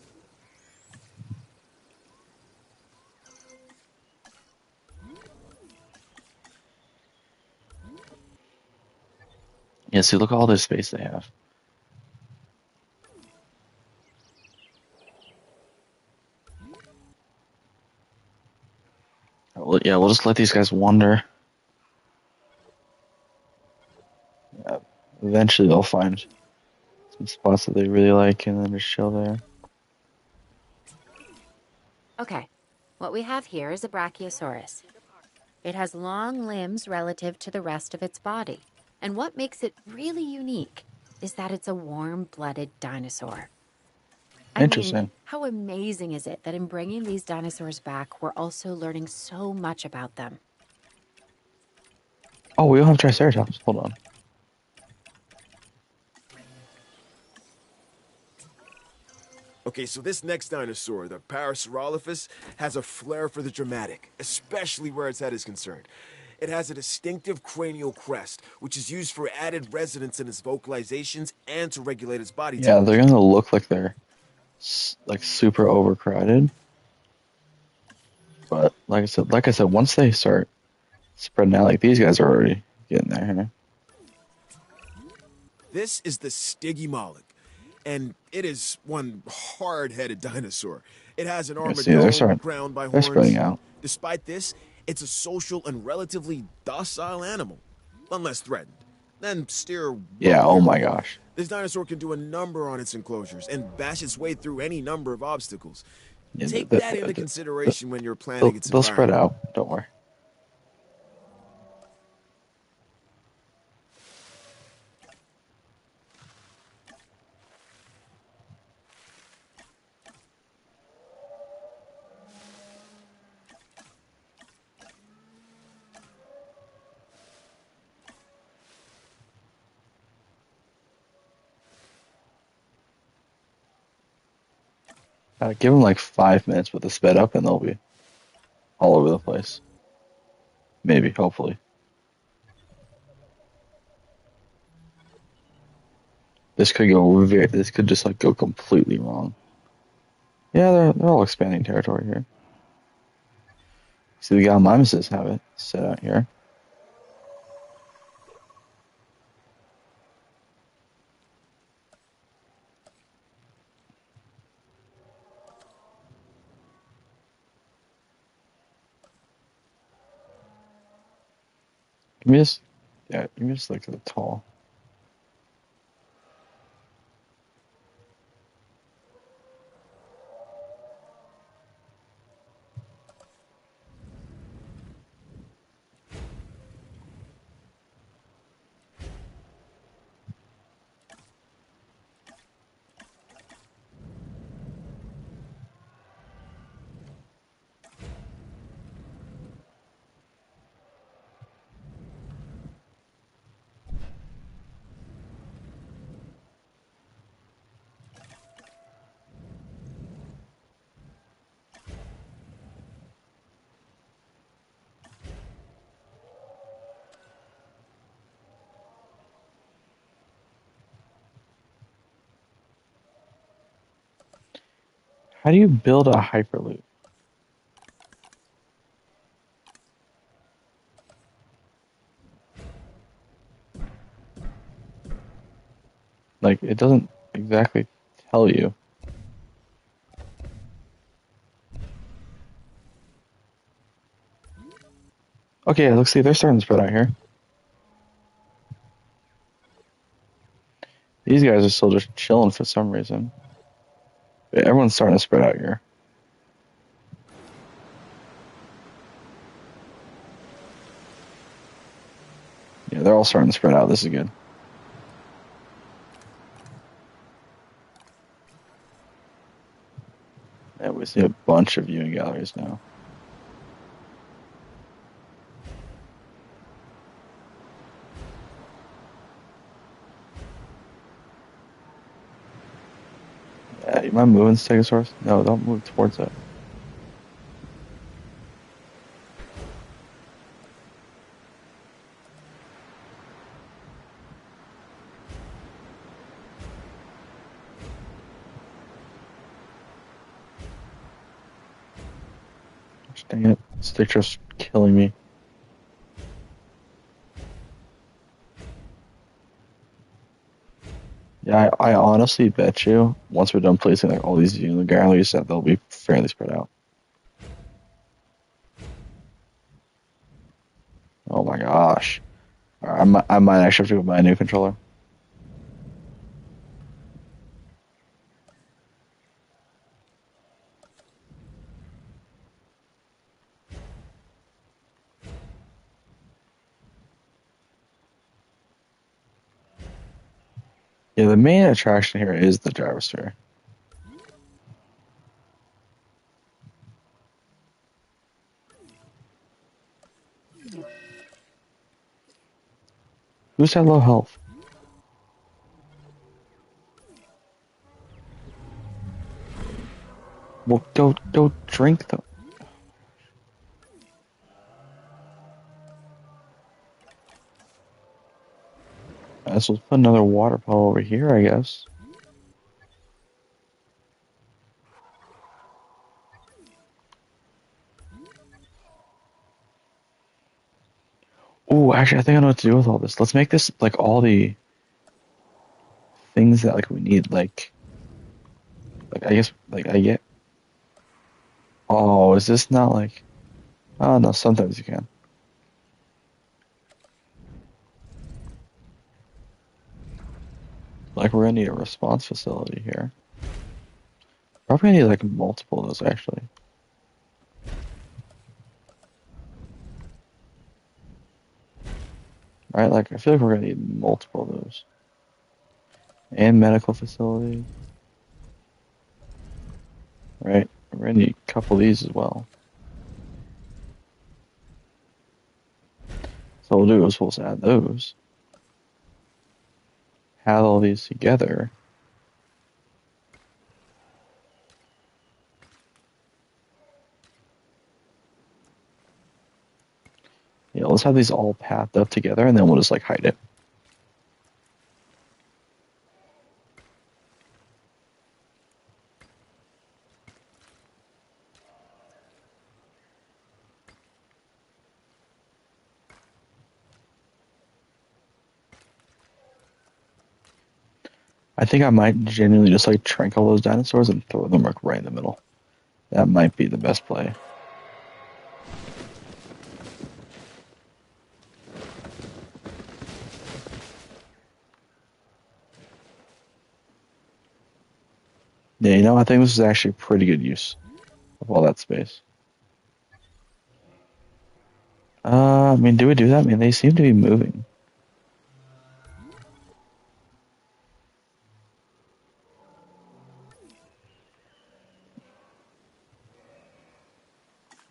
Yeah, see, look at all this space they have. Well, yeah, we'll just let these guys wander. Yeah, eventually they'll find some spots that they really like and then just chill there. Okay, what we have here is a Brachiosaurus. It has long limbs relative to the rest of its body. And what makes it really unique is that it's a warm-blooded dinosaur. I mean, Interesting. how amazing is it that in bringing these dinosaurs back, we're also learning so much about them? Oh, we don't have Triceratops. Hold on. Okay, so this next dinosaur, the Parasaurolophus, has a flair for the dramatic, especially where its head is concerned. It has a distinctive cranial crest, which is used for added resonance in its vocalizations and to regulate its body Yeah, they're temperature. gonna look like they're like super overcrowded. But like I said, once they start spreading out, like these guys are already getting there. Huh? This is the Stygimoloch, and it is one hard-headed dinosaur. It has an Yeah, see, they're armadillo crowned by they're spreading horns. out. Despite this, it's a social and relatively docile animal, unless threatened. Then steer well Yeah. Oh clear of my it. gosh. This dinosaur can do a number on its enclosures and bash its way through any number of obstacles. Yeah, Take that into consideration when you're planning its they'll spread environment. out. Don't worry. Give them like 5 minutes with the sped up, and they'll be all over the place. Maybe, hopefully. This could go very. This could just like go completely wrong. Yeah, they're all expanding territory here. See, the Gallimimuses have it set out here. Give me just, yeah, give me just look at the tall. How do you build a hyperloop? Like, it doesn't exactly tell you. Okay, let's see. They're starting to spread out here. These guys are still just chilling for some reason. But everyone's starting to spread out here. Yeah, they're all starting to spread out. This is good. Yeah, we see a bunch of viewing galleries now. Yeah, you mind moving, Stegosaurus? No, don't move towards it. Dang it. Stitcher's killing me. Yeah, I honestly bet you once we're done placing like all these viewing galleries that they'll be fairly spread out. Oh my gosh. I might actually have to go buy a new controller. Yeah, the main attraction here is the gyrosphere. Who's had low health? Well, go drink them. So let's put another water bottle over here, I guess. Oh, actually, I think I know what to do with all this. Let's make this like all the things that like we need. Like I guess like I get. Oh, is this not like? Oh no, sometimes you can. Like we're gonna need a response facility here. Probably gonna need like multiple of those actually. Right? Like I feel like we're gonna need multiple of those. And medical facility. Right? We're gonna need a couple of these as well. So what we'll do is we'll just add those. Add all these together. Yeah, let's have these all pathed up together, and then we'll just like hide it. I think I might genuinely just like trank all those dinosaurs and throw them like right in the middle. That might be the best play. Yeah, you know, I think this is actually pretty good use of all that space. I mean, do we do that? I mean, they seem to be moving.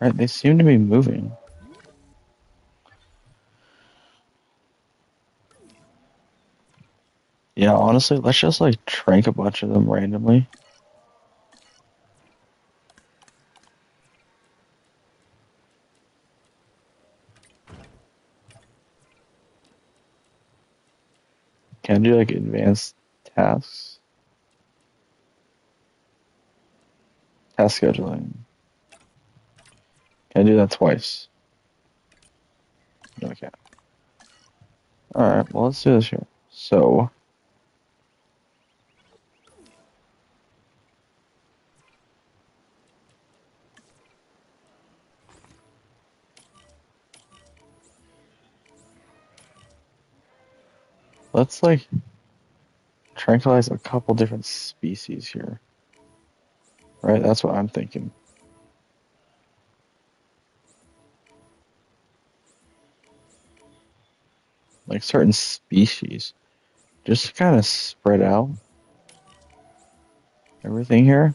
Right, they seem to be moving. Yeah, honestly, let's just like trank a bunch of them randomly. Can I do like advanced tasks? Task scheduling. Can I do that twice? No, I can't. Alright, well, let's do this here. So, let's like tranquilize a couple different species here. Right, that's what I'm thinking. Like certain species. Just kind of spread out everything here.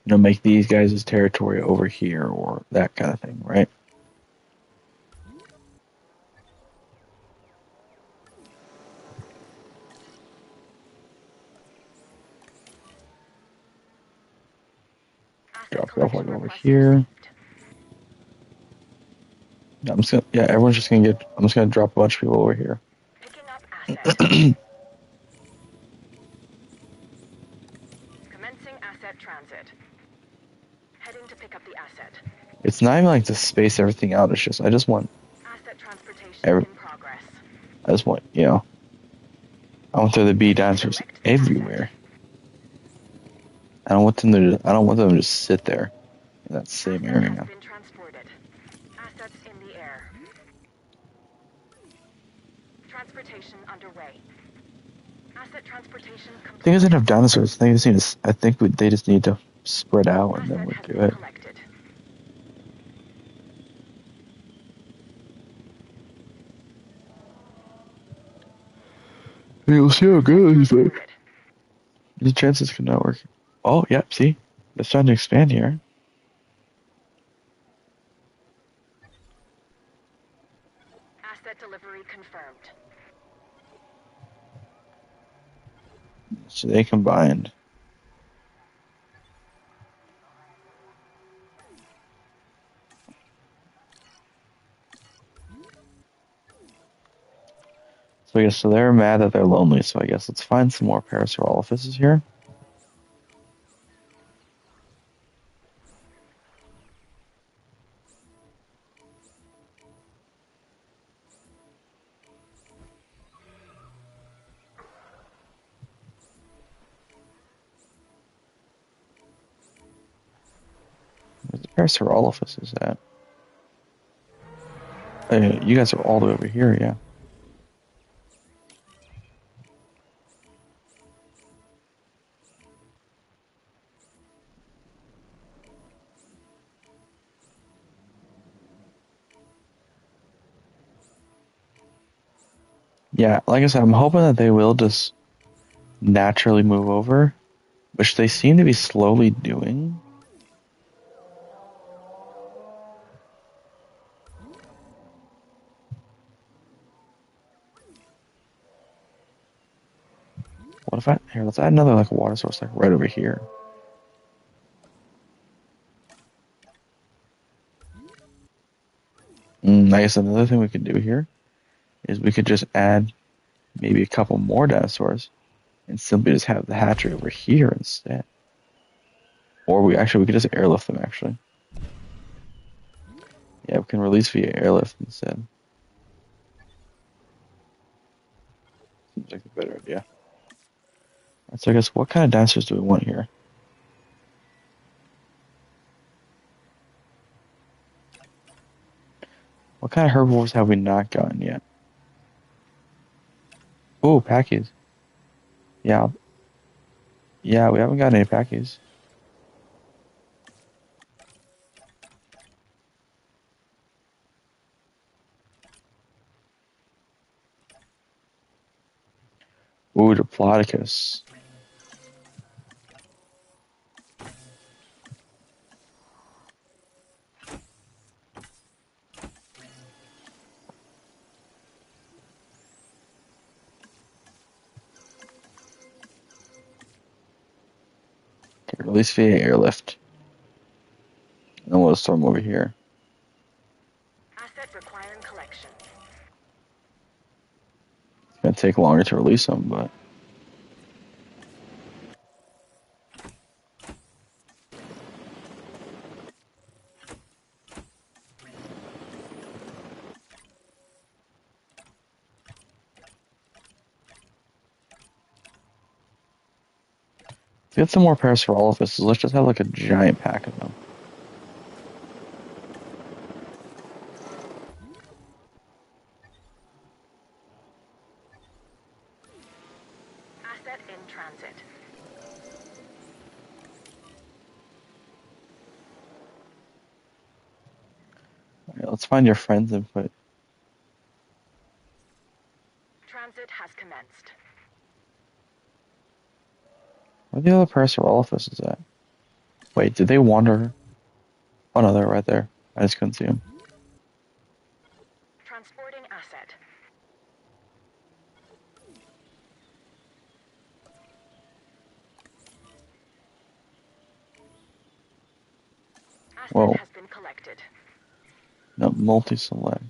You know, make these guys' territory over here or that kind of thing, right? Drop it off like over here. Yeah, I'm just gonna, yeah, everyone's just gonna get, I'm just gonna drop a bunch of people over here. Picking up asset. Commencing asset transit. Heading to pick up the asset. It's not even like to space everything out. It's just, I just want, Asset transportation every, in progress. I just want, you know, I want there to be dinosaurs everywhere. I don't want them to just sit there in that same Asset area. has been transported. Assets in the air. Transportation underway. Asset transportation complete. Thing is, enough dinosaurs. They just need to, I think they just need to spread out and then Asset we'll has do been it. collected. Hey, we'll see how it goes, but Transported. the chances could not work. Oh, yeah, see? They're starting to expand here. Asset delivery confirmed. So they combined. So I guess so they're mad that they're lonely. So I guess let's find some more Parasaurolophuses here. Where's the Parasaurolophuses at? Hey, you guys are all the way over here, yeah. Yeah, like I said, I'm hoping that they will just naturally move over, which they seem to be slowly doing. What if I, here, let's add another like water source like right over here. I guess another thing we could do here is we could just add maybe a couple more dinosaurs and simply just have the hatchery over here instead. Or we could just airlift them actually. Yeah, we can release via airlift instead. Seems like a better idea. So I guess what kind of dinosaurs do we want here? What kind of herbivores have we not gotten yet? Oh, packies. Yeah, yeah, we haven't gotten any packies. Ooh, Diplodocus. Okay, release via airlift. And we'll store them over here. Asset requiring collection. It's gonna take longer to release them, but let's get some more Parasaurolophuses. Let's just have like a giant pack of them. Asset in transit. Alright, let's find your friends and put. Transit has commenced. Where the other Parasaurolophuses at? Wait, did they wander? Oh no, they're right there. I just couldn't see them. Transporting asset. Asset Whoa. has been collected. No, multi-select.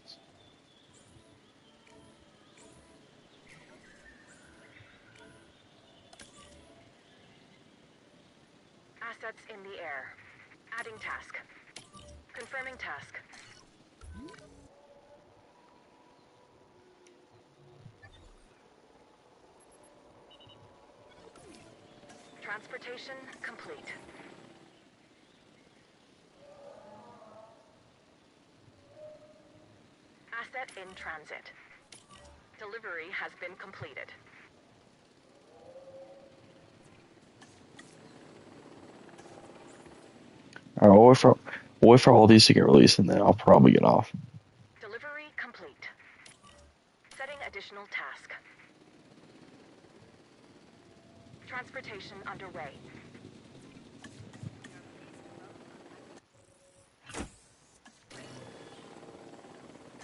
Assets in the air. Adding task. Confirming task. Transportation complete. Asset in transit. Delivery has been completed. Alright, we'll wait for all these to get released and then I'll probably get off. Delivery complete. Setting additional task. Transportation underway.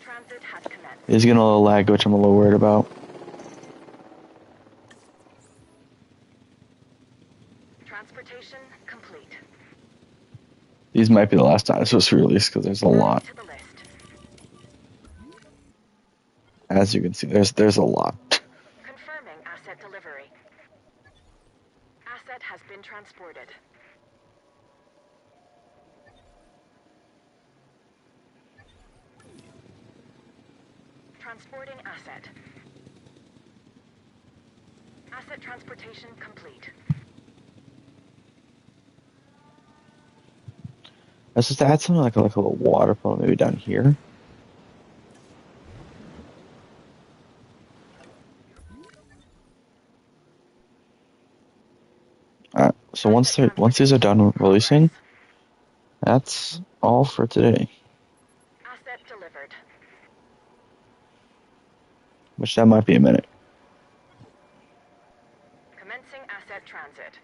Transit has commenced. It's getting a little lag, which I'm a little worried about. Transportation complete. These might be the last dinosaurs to release because there's a lot. To the list. As you can see, there's a lot. Confirming asset delivery. Asset has been transported. Transporting asset. Asset transportation complete. Let's just add something like a little waterfall maybe down here. Alright, so once these are done releasing, that's all for today. Asset delivered. Which that might be a minute. Commencing asset transit.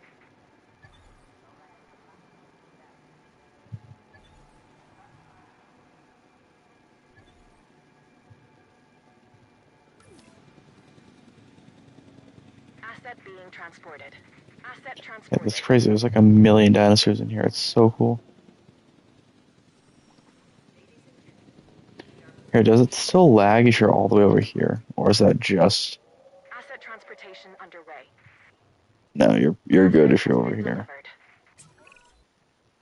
Asset being transported. Asset Yeah, transported. that's crazy. There's like a million dinosaurs in here. It's so cool. Here, does it still lag if you're all the way over here? Or is that just... Asset transportation underway. No, you're good if you're Has over been here. delivered.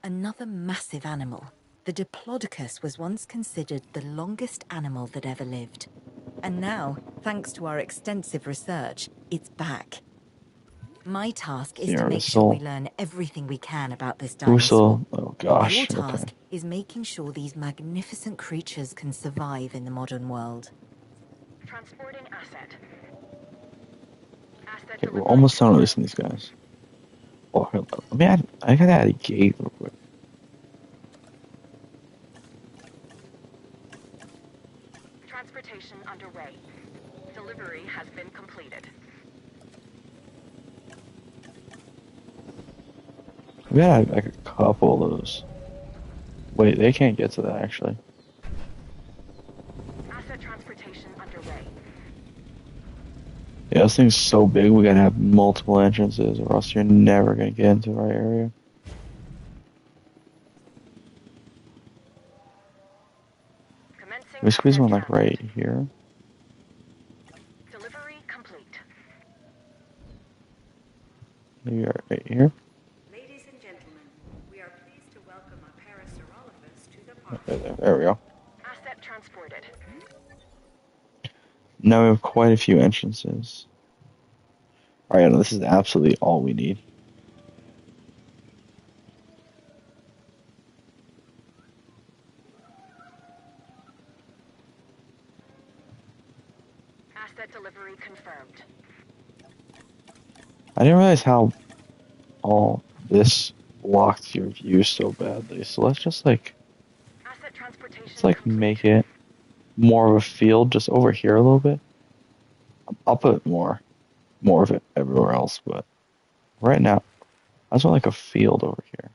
Another massive animal. The Diplodocus was once considered the longest animal that ever lived. And now, thanks to our extensive research, it's back. My task is to make sure we learn everything we can about this dinosaur. Oh gosh, Your okay. task is making sure these magnificent creatures can survive in the modern world. Transporting asset. Asset Okay, we're delivery almost done confirmed. releasing these guys. Oh, hold on. I gotta add a gate real quick. Transportation underway. Delivery has been completed. We gotta add like a couple of those. Wait, they can't get to that actually. Asset transportation underway. Yeah, this thing's so big we gotta have multiple entrances or else you're never gonna get into our area. Commencing We squeeze asset one like transit. right here. Delivery complete. Maybe right here. Ladies and gentlemen, we are pleased to welcome our Parasaurolophus to the park. There we go. Asset transported. Now we have quite a few entrances. Alright, this is absolutely all we need. Asset delivery confirmed. I didn't realize how all this blocked your view so badly. So let's just Asset transportation complete. make it more of a field just over here a little bit. I'll put more of it everywhere else, but right now I just want like a field over here.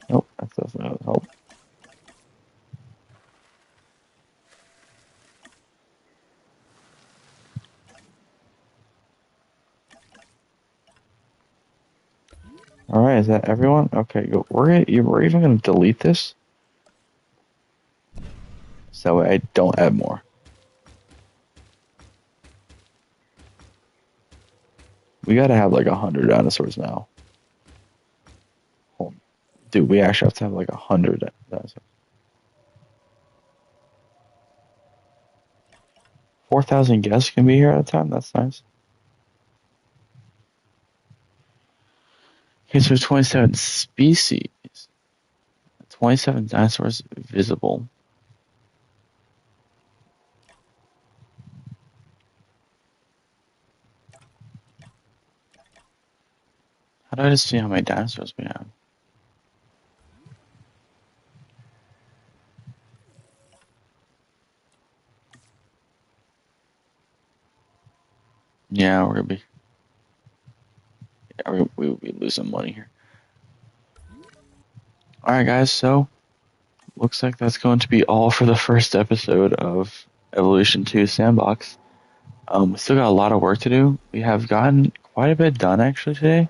Nope, that doesn't help. Alright, is that everyone? Okay, go. We're even gonna delete this. So that way I don't add more. We gotta have like 100 dinosaurs now. Dude, we actually have to have like 100 dinosaurs. 4,000 guests can be here at a time. That's nice. Okay, so 27 species. 27 dinosaurs visible. How do I just see how many dinosaurs we have? Yeah, we're gonna be. Yeah, we will be losing money here. Alright, guys, so looks like that's going to be all for the first episode of Evolution 2 Sandbox. We still got a lot of work to do. We have gotten quite a bit done actually today,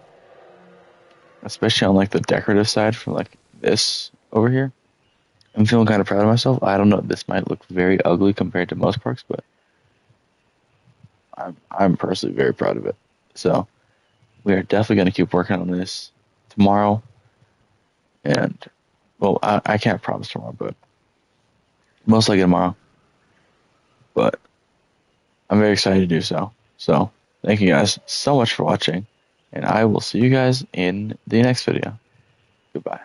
especially on like the decorative side for like this over here. I'm feeling kind of proud of myself. I don't know, this might look very ugly compared to most parks, but I'm personally very proud of it. So we are definitely going to keep working on this tomorrow. And well, I can't promise tomorrow, but most likely tomorrow. But I'm very excited to do so. So thank you guys so much for watching, and I will see you guys in the next video. Goodbye.